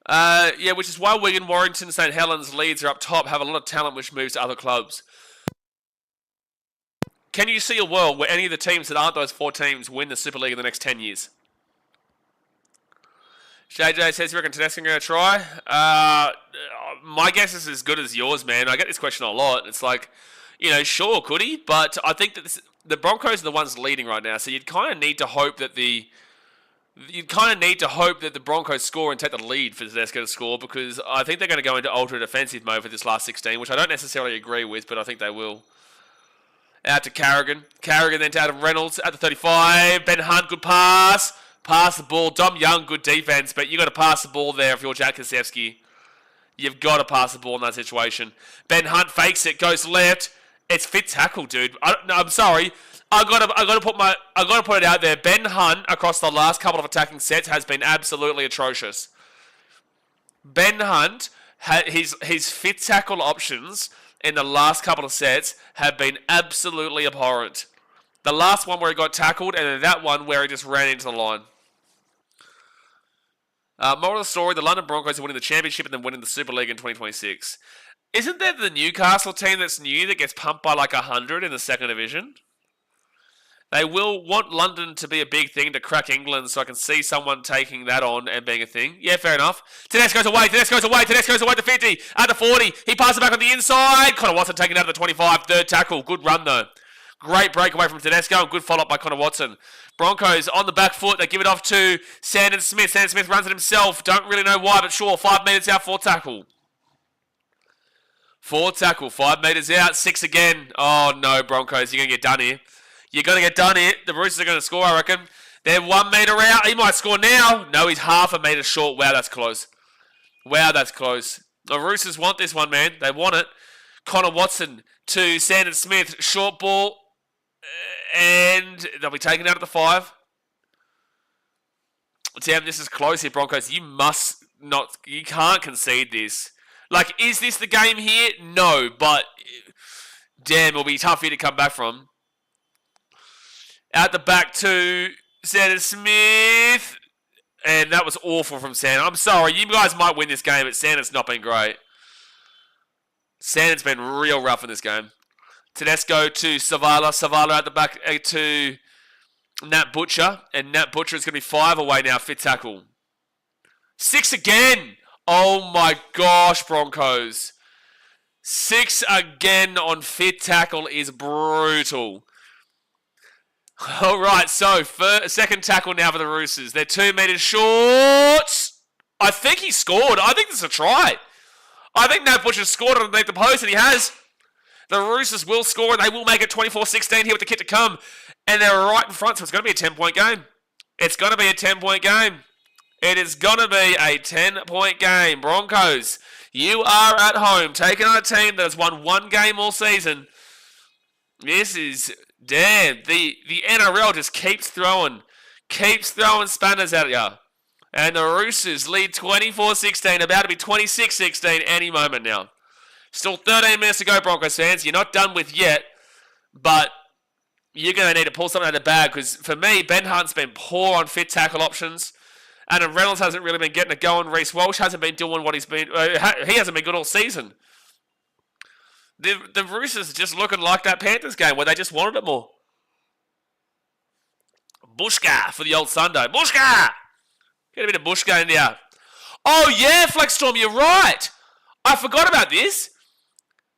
Yeah, which is why Wigan, Warrington, St Helens, Leeds are up top, have a lot of talent which moves to other clubs. Can you see a world where any of the teams that aren't those 4 teams win the Super League in the next 10 years? JJ says, you reckon Tedesco going to try? My guess is as good as yours, man. I get this question a lot. It's like, sure, could he? But I think that the Broncos are the ones leading right now, so you'd kind of need to hope that the Broncos score and take the lead for Tedesco to score, because I think they're going to go into ultra defensive mode for this last 16, which I don't necessarily agree with, but I think they will. Out to Carrigan. Carrigan then to Adam Reynolds at the 35. Ben Hunt, good pass. Pass the ball. Dom Young, good defense, but you got to pass the ball there if you're Jack Kasevsky. You've got to pass the ball in that situation. Ben Hunt fakes it, goes left. It's fit tackle, dude. I'm sorry. I gotta put it out there. Ben Hunt across the last couple of attacking sets has been absolutely atrocious. Ben Hunt his fit tackle options in the last couple of sets have been absolutely abhorrent. The last one where he got tackled, and then that one where he just ran into the line. Moral of the story, the London Broncos are winning the championship and then winning the Super League in 2026. Isn't that the Newcastle team that's new that gets pumped by like 100 in the second division? They will want London to be a big thing to crack England, so I can see someone taking that on and being a thing. Yeah, fair enough. Tedesco's away to 50, at the 40. He passes it back on the inside. Connor Watson taking it out of the 25. Third tackle. Good run, though. Great breakaway from Tedesco and good follow-up by Connor Watson. Broncos on the back foot. They give it off to Sandon Smith. Sandon Smith runs it himself. Don't really know why, but sure. 5 metres out, 4 tackle. 4 tackle, 5 metres out, 6 again. Oh, no, Broncos. You're going to get done here. You're going to get done here. The Roosters are going to score, I reckon. They're 1 metre out. He might score now. No, he's half a metre short. Wow, that's close. Wow, that's close. The Roosters want this one, man. They want it. Connor Watson to Sandon Smith. Short ball. And they'll be taken out of the 5. Damn, this is close here, Broncos. You must not... You can't concede this. Like, is this the game here? No, but... Damn, it'll be tough here to come back from. Out the back to Sandon Smith. And that was awful from Sandon. I'm sorry, you guys might win this game, but Sandon's not been great. Sandon's been real rough in this game. Tedesco to Savala. Savala at the back to Nat Butcher. And Nat Butcher is going to be 5 away now. Fit tackle. 6 again. Oh my gosh, Broncos. 6 again on fit tackle is brutal. Alright, so second tackle now for the Roosters. They're 2 metres short. I think he scored. I think this is a try. I think Nat Butcher scored underneath the post, and he has. The Roosters will score, and they will make it 24-16 here with the kick to come. And they're right in front, so it's going to be a 10-point game. It's going to be a 10-point game. It is going to be a 10-point game. Broncos, you are at home, taking on a team that has won 1 game all season. This is, damn, the NRL just keeps throwing spanners at you. And the Roosters lead 24-16, about to be 26-16 any moment now. Still 13 minutes to go, Broncos fans. You're not done with yet, but you're going to need to pull something out of the bag, because for me, Ben Hunt's been poor on fit tackle options. Adam Reynolds hasn't really been getting it going. Reece Walsh hasn't been doing what he's been... he hasn't been good all season. The Roosters are just looking like that Panthers game where they just wanted it more. Bushka for the old Sunday. Bushka! Get a bit of Bushka in there. Oh yeah, Flexstorm, you're right. I forgot about this.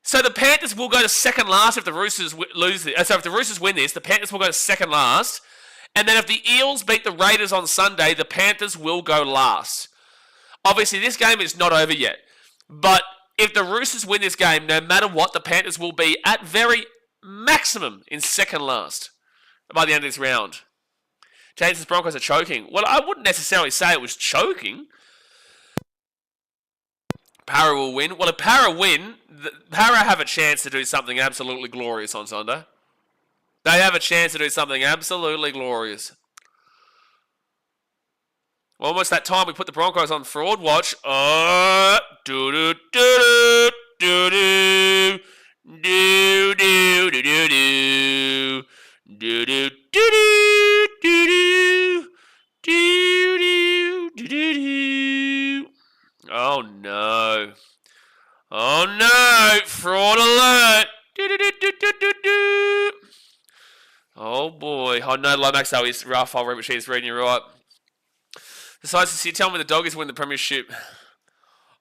So the Panthers will go to second last if the Roosters lose this. So if the Roosters win this, the Panthers will go to second last. And then if the Eels beat the Raiders on Sunday, the Panthers will go last. Obviously, this game is not over yet. But if the Roosters win this game, no matter what, the Panthers will be at very maximum in second last by the end of this round. James's Broncos are choking. Well, I wouldn't necessarily say it was choking. Para will win. Well, if Para win, Para have a chance to do something absolutely glorious on Sunday. They have a chance to do something absolutely glorious. Almost that time we put the Broncos on fraud watch. Oh, do-do-do-do, do-do, do-do-do-do-do, do-do-do-do, do-do, do-do-do-do-do. Oh, no. Oh, no. Fraud alert. Do-do-do-do-do-do. Oh, boy. Oh, no, Lomax, though, is rough. I'll read what she's reading you right. Besides, you tell me the Doggies win the premiership.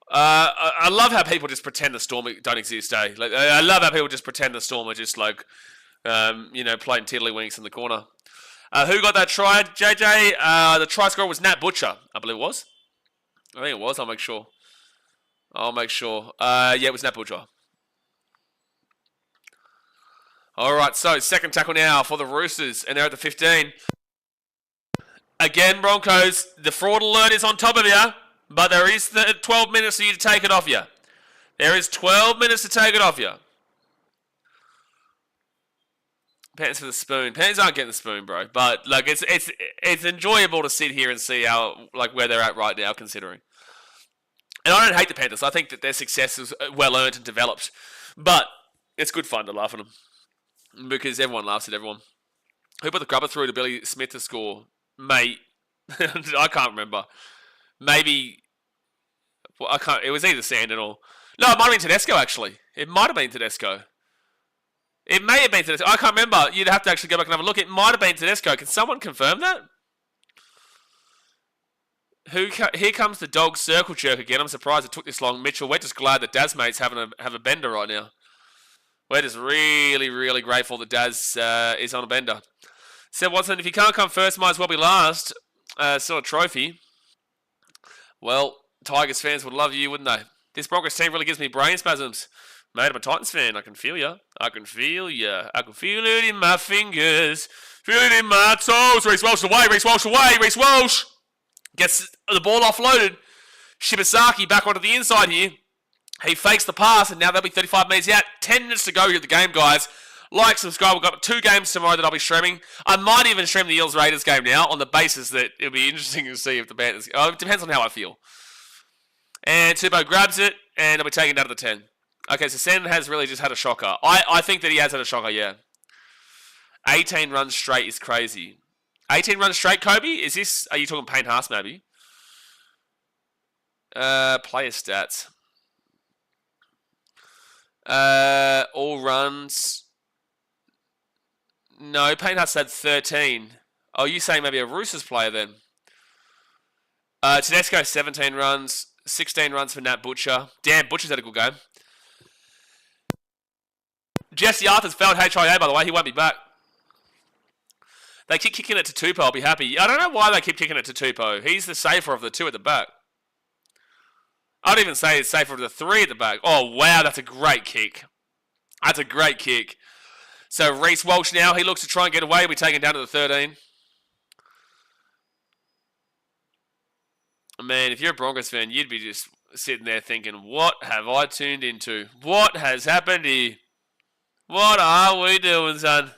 I love how people just pretend the Storm don't exist, eh? Like, I love how people just pretend the Storm are just like, playing tiddlywinks in the corner. Who got that try? JJ, the try scorer was Nat Butcher, I believe it was. I think it was, I'll make sure. Yeah, it was Nat Butcher. Alright, so second tackle now for the Roosters, and they're at the 15. Again, Broncos, the fraud alert is on top of you, but there is the 12 minutes for you to take it off you. There is 12 minutes to take it off you. Pants for the spoon. Pants aren't getting the spoon, bro. But like, it's enjoyable to sit here and see how where they're at right now, considering. And I don't hate the Panthers. I think that their success is well earned and developed, but it's good fun to laugh at them because everyone laughs at everyone. Who put the grubber through to Billy Smith to score? Mate, I can't remember. Maybe I can't. It was either Sand or no. It might have been Tedesco. Actually, it might have been Tedesco. It may have been Tedesco. I can't remember. You'd have to actually go back and have a look. It might have been Tedesco. Can someone confirm that? Here comes the dog circle jerk again. I'm surprised it took this long. Mitchell, we're just glad that Daz mates have a bender right now. We're just really, really grateful that Daz is on a bender. Said Watson, if you can't come first, might as well be last. Still a trophy. Well, Tigers fans would love you, wouldn't they? This Broncos team really gives me brain spasms. Mate, I'm a Titans fan. I can feel ya. I can feel ya. I can feel it in my fingers. Feel it in my toes. Reece Walsh away. Reece Walsh away. Reece Walsh gets the ball offloaded. Shibasaki back onto the inside here. He fakes the pass, and now they'll be 35 metres out. 10 minutes to go here at the game, guys. Like, subscribe. We've got 2 games tomorrow that I'll be streaming. I might even stream the Eels-Raiders game now on the basis that it'll be interesting to see if the Panthers... Oh, it depends on how I feel. And Tubo grabs it, and it'll be taken down to the 10. Okay, so Sen has really just had a shocker. I think that he has had a shocker, yeah. 18 runs straight is crazy. 18 runs straight, Kobe? Is this... Are you talking Payne Haas, maybe? Player stats. All runs... No, Payne Haas had 13. Oh, you saying maybe a Roosters player then? Tedesco, 17 runs. 16 runs for Nat Butcher. Damn, Butcher's had a good game. Jesse Arthur's failed HIA, by the way. He won't be back. They keep kicking it to Tupou. I'll be happy. I don't know why they keep kicking it to Tupou. He's the safer of the 2 at the back. I'd even say he's safer of the 3 at the back. Oh, wow. That's a great kick. That's a great kick. So Reece Walsh now, he looks to try and get away. He'll be taken down to the 13. Man, if you're a Broncos fan, you'd be just sitting there thinking, what have I tuned into? What has happened here? What are we doing, son?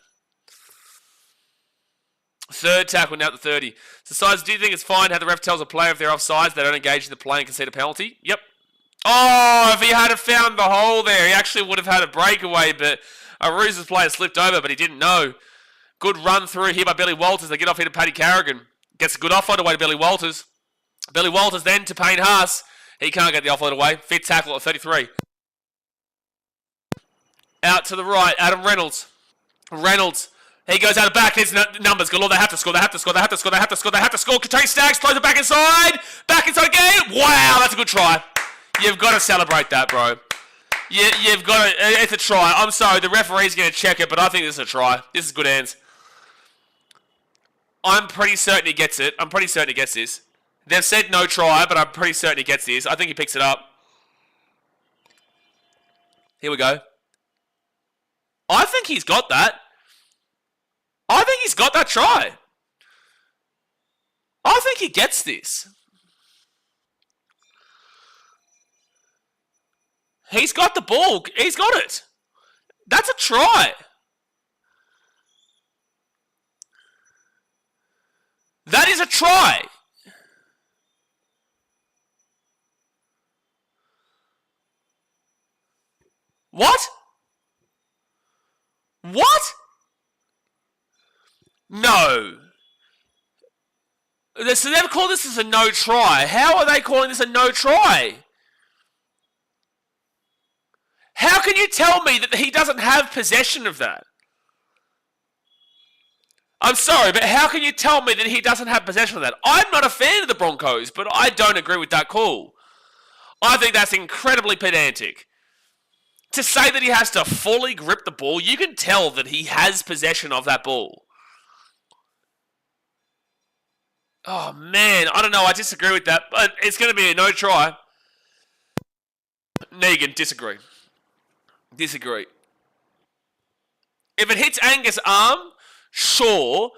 Third tackle now at the 30. So, Sides, do you think it's fine how the ref tells a player if they're offsides, they don't engage in the play and concede a penalty? Yep. Oh, if he had found the hole there, he actually would have had a breakaway, but a Roosters player slipped over, but he didn't know. Good run through here by Billy Walters. They get off here to Paddy Carrigan. Gets a good offload away to Billy Walters. Billy Walters then to Payne Haas. He can't get the offload away. Fifth tackle at 33. Out to the right, Adam Reynolds. Reynolds. He goes out of back. His numbers galore. They have to score. They have to score. They have to score. They have to score. They have to score. Katoni Staggs throws it back inside. Back inside again. Wow, that's a good try. You've got to celebrate that, bro. You've got to. It's a try. I'm sorry. The referee's going to check it, but I think this is a try. This is good hands. I'm pretty certain he gets it. I'm pretty certain he gets this. They've said no try, but I'm pretty certain he gets this. I think he picks it up. Here we go. I think he's got that. I think he's got that try. I think he gets this. He's got the ball. He's got it. That's a try. That is a try. What? What? No. So they've called this as a no try. How are they calling this a no try? How can you tell me that he doesn't have possession of that? I'm sorry, but how can you tell me that he doesn't have possession of that? I'm not a fan of the Broncos, but I don't agree with that call. I think that's incredibly pedantic. To say that he has to fully grip the ball, you can tell that he has possession of that ball. Oh, man, I don't know. I disagree with that, but it's going to be a no try. Negan, disagree. Disagree. If it hits Angus' arm, sure,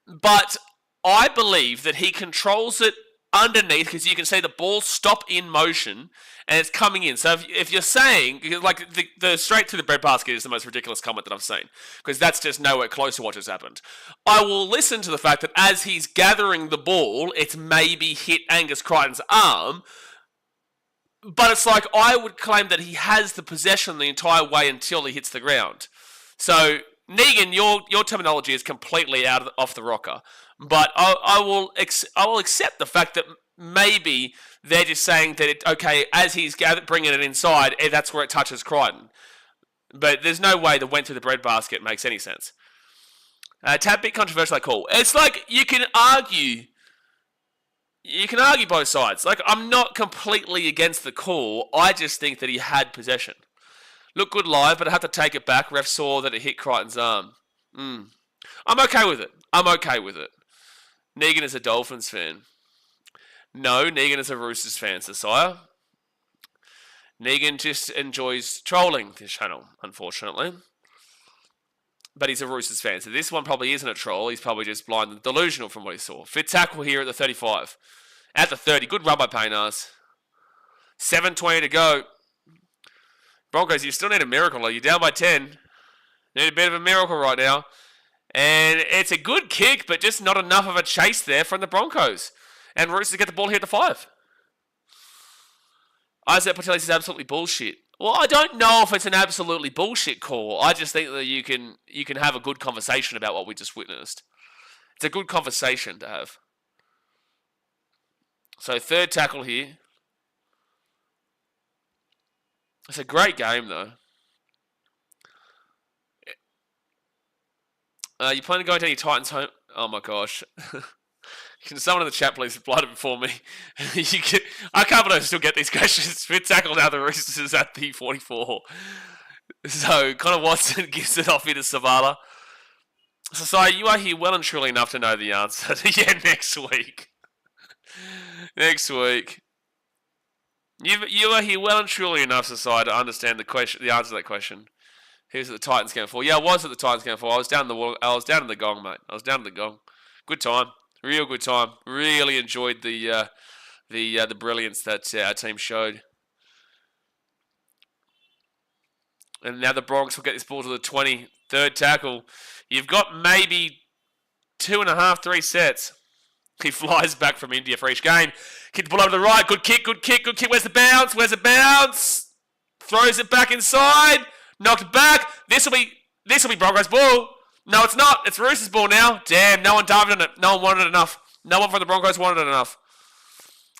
but I believe that he controls it underneath because you can see the ball stop in motion and it's coming in. So if you're saying, like, the straight to the breadbasket is the most ridiculous comment that I've seen because that's just nowhere close to what just happened. I will listen to the fact that as he's gathering the ball, it's maybe hit Angus Crichton's arm, but it's like I would claim that he has the possession the entire way until he hits the ground. So, Negan, your terminology is completely off the rocker. But I will accept the fact that maybe they're just saying that, as he's bringing it inside, that's where it touches Crichton. But there's no way the went through the breadbasket makes any sense. Tad bit controversial, I call. It's like you can argue both sides. Like, I'm not completely against the call. I just think that he had possession. Looked good live, but I have to take it back. Ref saw that it hit Crichton's arm. I'm okay with it. Negan is a Dolphins fan. No, Negan is a Roosters fan, Sire. Negan just enjoys trolling this channel, unfortunately. But he's a Roosters fan, so this one probably isn't a troll. He's probably just blind and delusional from what he saw. Fit tackle here at the 35. At the 30. Good run by Paynas. 7:20 to go. Broncos, you still need a miracle. You're down by 10. Need a bit of a miracle right now. And it's a good kick, but just not enough of a chase there from the Broncos. And Roosters get the ball here at the 5. Isaac Patelis is absolutely bullshit. Well, I don't know if it's an absolutely bullshit call. I just think that you can have a good conversation about what we just witnessed. It's a good conversation to have. So, third tackle here. It's a great game, though. You plan to go into any Titans home? Oh my gosh. Can someone in the chat please reply to it for me? I can't believe I still get these questions. Fit tackle now the Roosters at the 44. So Connor Watson gives it off here to Savala. So you are here well and truly enough to know the answer. Yeah, next week. Next week. You are here well and truly enough, Society, to understand the answer to that question. Who's at the Titans game for? Yeah, I was at the Titans game for. I was down in the gong, mate. I was down in the gong. Good time. Real good time. Really enjoyed the brilliance that our team showed. And now the Broncos will get this ball to the 20. Third tackle. You've got maybe 2.5, 3 sets. He flies back from India for each game. Kick the ball over to the right. Good kick, good kick, good kick. Where's the bounce? Where's the bounce? Throws it back inside. Knocked back. This will be Broncos ball. No, it's not. It's Roosters ball now. Damn, no one dived on it. No one wanted it enough. No one from the Broncos wanted it enough.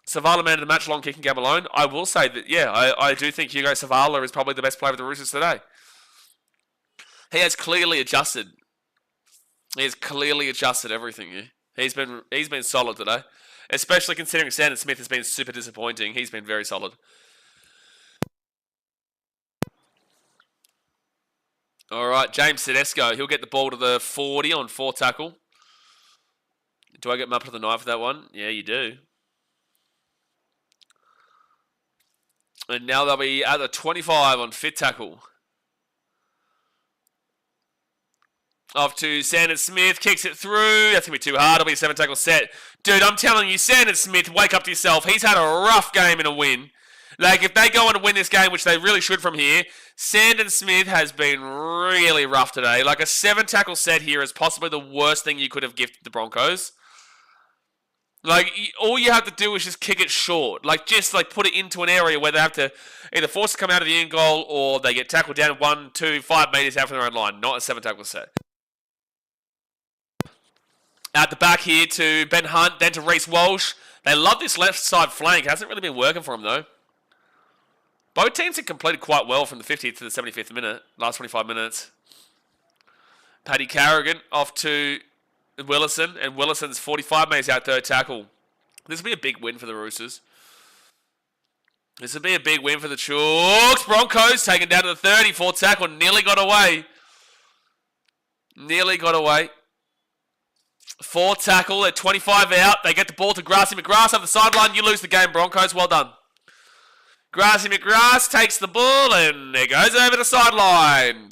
Savala man of the match, long kicking game alone. I will say that, yeah, I do think Hugo Savala is probably the best player for the Roosters today. He has clearly adjusted. He has clearly adjusted everything here. He's been solid today. Especially considering Sandon Smith has been super disappointing. He's been very solid. All right, James Tedesco. He'll get the ball to the 40 on 4 tackle. Do I get him up to the 9 for that one? Yeah, you do. And now they'll be at the 25 on 5th tackle. Off to Sandon Smith. Kicks it through. That's going to be too hard. It'll be a 7 tackle set. Dude, I'm telling you, Sandon Smith, wake up to yourself. He's had a rough game in a win. Like, if they go on to win this game, which they really should from here, Sandon Smith has been really rough today. Like, a 7 tackle set here is possibly the worst thing you could have gifted the Broncos. Like, all you have to do is just kick it short. Like, just like put it into an area where they have to either force it to come out of the end goal or they get tackled down 1, 2, 5 metres out from their own line. Not a 7 tackle set. Out the back here to Ben Hunt, then to Reece Walsh. They love this left side flank. Hasn't really been working for them, though. Both teams have completed quite well from the 50th to the 75th minute, last 25 minutes. Paddy Carrigan off to Willison, and Willison's 45 metres out third tackle. This will be a big win for the Roosters. This will be a big win for the Chooks. Broncos taken down to the 30, fourth tackle, nearly got away. Nearly got away. Fourth tackle at 25 out. They get the ball to Grassy McGrath off the sideline. You lose the game, Broncos. Well done. Grassy McGrath takes the ball and it goes over the sideline.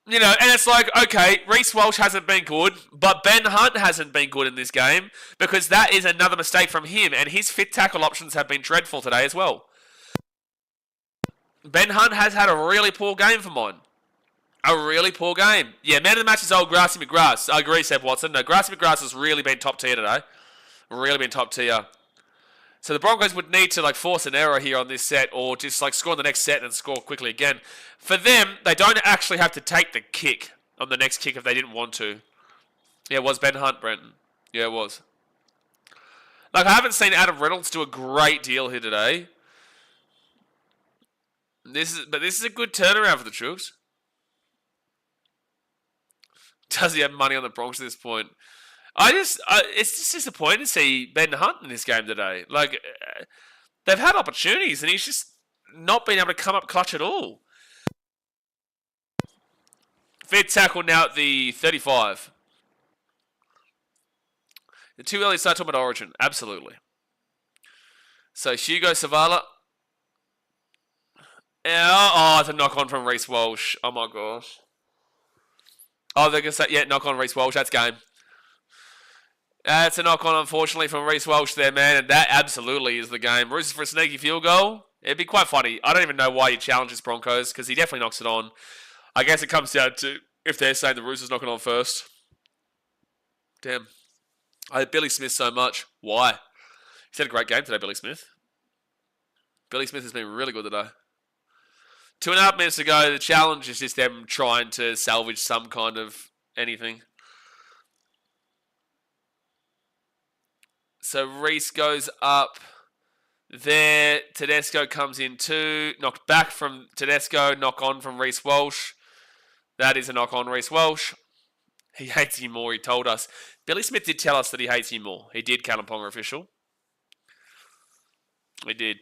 You know, and it's like, okay, Reece Walsh hasn't been good, but Ben Hunt hasn't been good in this game because that is another mistake from him, and his fit tackle options have been dreadful today as well. Ben Hunt has had a really poor game for mine. A really poor game. Yeah, man of the match is old Grassy McGrath. I agree, Seb Watson. No, Grassy McGrath has really been top tier today. Really been top tier. So the Broncos would need to like force an error here on this set or just like score on the next set and score quickly again. For them, they don't actually have to take the kick on the next kick if they didn't want to. Yeah, it was Ben Hunt, Brenton. Yeah, it was. Like, I haven't seen Adam Reynolds do a great deal here today. But this is a good turnaround for the Chooks. Does he have money on the Bronx at this point? It's just disappointing to see Ben Hunt in this game today. Like, they've had opportunities and he's just not been able to come up clutch at all. Fifth tackle now at the 35. Too early to start talking about Origin. Absolutely. So, Hugo Savala. Oh, it's a knock-on from Reece Walsh. Oh, my gosh. Oh, they're going to say, yeah, knock-on Reece Walsh. That's game. That's a knock-on, unfortunately, from Reece Walsh there, man. And that absolutely is the game. Roosters for a sneaky field goal. It'd be quite funny. I don't even know why he challenges Broncos, because he definitely knocks it on. I guess it comes down to if they're saying the Roosters knock it on first. Damn. I hate Billy Smith so much. Why? He's had a great game today, Billy Smith. Billy Smith has been really good today. 2.5 minutes ago, the challenge is just them trying to salvage some kind of anything. So Reece goes up there. Tedesco comes in too. Knocked back from Tedesco. Knock on from Reece Walsh. That is a knock on Reece Walsh. He hates you more, he told us. Billy Smith did tell us that he hates you more. He did, Kaliponga official. He did.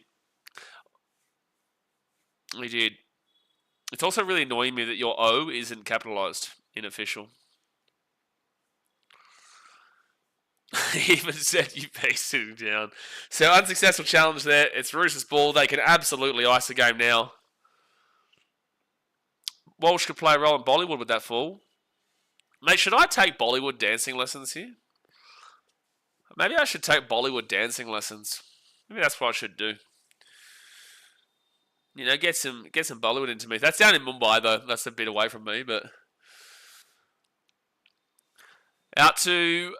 He did. It's also really annoying me that your O isn't capitalised in official. He even said you be sitting down. So unsuccessful challenge there. It's Roosters ball. They can absolutely ice the game now. Walsh could play a role in Bollywood with that fall. Mate, should I take Bollywood dancing lessons here? Maybe I should take Bollywood dancing lessons. Maybe that's what I should do. You know, get some Bollywood into me. That's down in Mumbai though. That's a bit away from me, but out to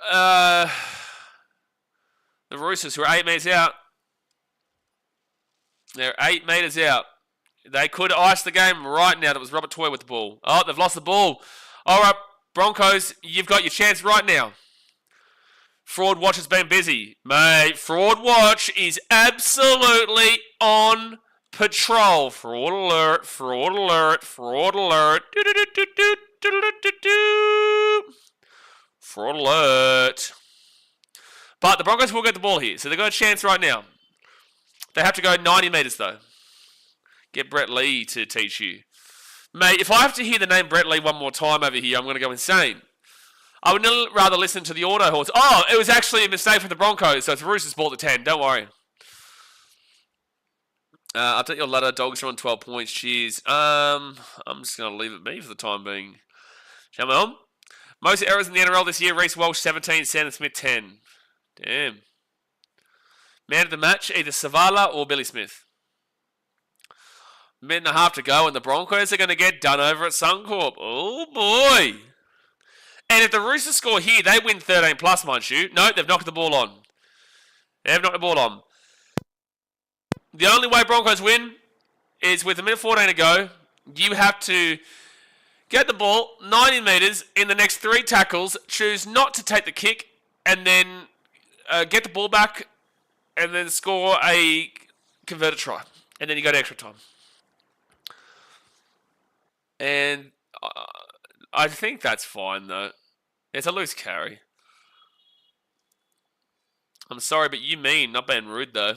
the Roosters, who are 8 metres out. They're 8 metres out. They could ice the game right now. That was Robert Toy with the ball. Oh, they've lost the ball. All right, Broncos, you've got your chance right now. Fraud Watch has been busy. Mate, Fraud Watch is absolutely on patrol. Fraud alert, fraud alert, fraud alert. Fraud alert. But the Broncos will get the ball here, so they've got a chance right now. They have to go 90 metres though. Get Brett Lee to teach you. Mate, if I have to hear the name Brett Lee one more time over here, I'm going to go insane. I would rather listen to the auto horse. Oh, it was actually a mistake for the Broncos, so it's Roosters ball to 10. Don't worry. Update your ladder. Dogs are on 12 points. Cheers. I'm just going to leave it be for the time being. Shall we on? Most errors in the NRL this year. Reece Walsh 17, Sandon Smith 10. Damn. Man of the match, either Savala or Billy Smith. Minute and a half to go, and the Broncos are going to get done over at Suncorp. Oh, boy. And if the Roosters score here, they win 13 plus, mind you. No, they've knocked the ball on. They've knocked the ball on. The only way Broncos win is with a minute 14 to go. You have to get the ball 90 metres in the next 3 tackles, choose not to take the kick, and then get the ball back, and then score a converted try. And then you go to extra time. And I think that's fine, though. It's a loose carry. I'm sorry, but you mean, not being rude, though.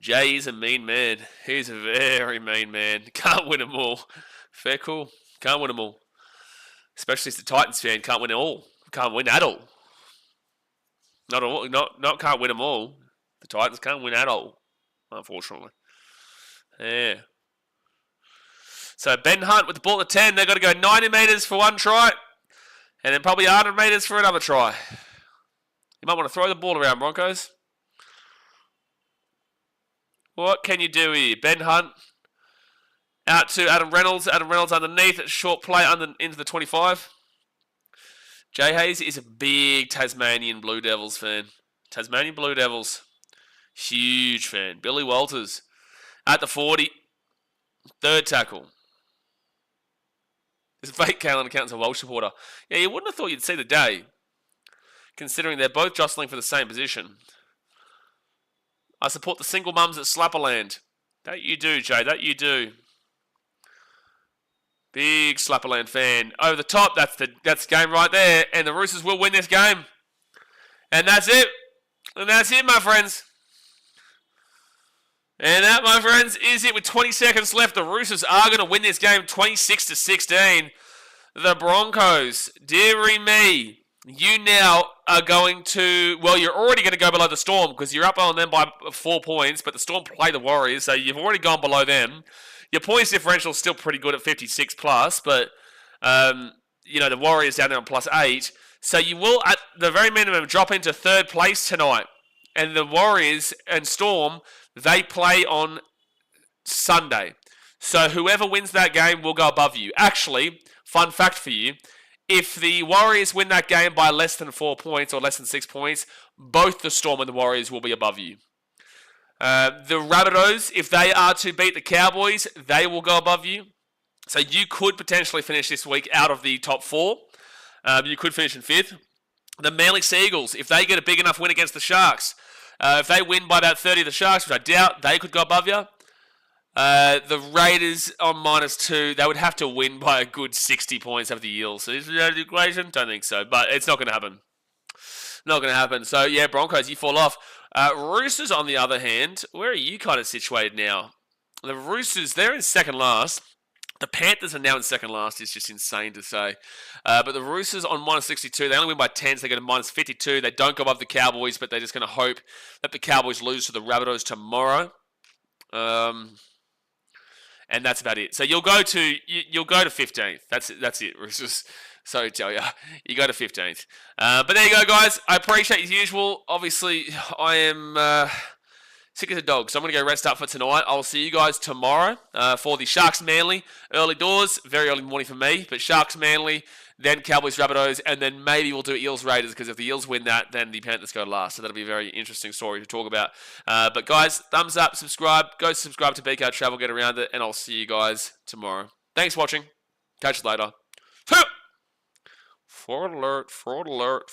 Jay is a mean man. He's a very mean man. Can't win them all. Fair cool. Can't win them all. Especially as the Titans fan, can't win it all. Can't win at all. Not all. Not can't win them all. The Titans can't win at all, unfortunately. Yeah. So Ben Hunt with the ball at 10. They've got to go 90 metres for 1 try. And then probably 100 metres for another try. You might want to throw the ball around, Broncos. What can you do here? Ben Hunt out to Adam Reynolds. Adam Reynolds underneath. Short play into the 25. Jay Hayes is a big Tasmanian Blue Devils fan. Tasmanian Blue Devils. Huge fan. Billy Walters at the 40. 3rd tackle. This fake Kalen account's a Welsh supporter. Yeah, you wouldn't have thought you'd see the day, considering they're both jostling for the same position. I support the single mums at Slapperland. That you do, Jay. That you do. Big Slapperland fan. Over the top. That's the game right there. And the Roosters will win this game. And that's it. And that's it, my friends. And that, my friends, is it with 20 seconds left. The Roosters are going to win this game 26-16. The Broncos, dearie me, you now are going to, well, you're already going to go below the Storm because you're up on them by 4 points, but the Storm play the Warriors, so you've already gone below them. Your points differential is still pretty good at 56 plus, but, the Warriors down there on +8. So you will, at the very minimum, drop into 3rd place tonight. And the Warriors and Storm, they play on Sunday. So whoever wins that game will go above you. Actually, fun fact for you, if the Warriors win that game by less than 4 points or less than 6 points, both the Storm and the Warriors will be above you. The Rabbitohs, if they are to beat the Cowboys, they will go above you. So you could potentially finish this week out of the top 4. You could finish in 5th. The Manly Seagulls, if they get a big enough win against the Sharks, if they win by about 30 of the Sharks, which I doubt, they could go above you. The Raiders on -2, they would have to win by a good 60 points over the Eels. So is that the equation? Don't think so, but it's not going to happen. Not going to happen. So, yeah, Broncos, you fall off. Roosters, on the other hand, where are you kind of situated now? The Roosters, they're in second last. The Panthers are now in second last. It's just insane to say. But the Roosters on -62, they only win by 10, so they go to -52. They don't go above the Cowboys, but they're just going to hope that the Cowboys lose to the Rabbitohs tomorrow. And that's about it. So you'll go to 15th. That's it, Roosters. So tell you, you go to 15th. But there you go, guys. I appreciate as usual. Obviously, I am sick as a dog, so I'm going to go rest up for tonight. I'll see you guys tomorrow for the Sharks Manly early doors. Very early morning for me, but Sharks Manly, then Cowboys Rabbitohs, and then maybe we'll do Eels Raiders, because if the Eels win that, then the Panthers go last. So that'll be a very interesting story to talk about. But guys, thumbs up, subscribe. Go subscribe to BKRtravel, get around it, and I'll see you guys tomorrow. Thanks for watching. Catch you later. Fraud alert, fraud alert.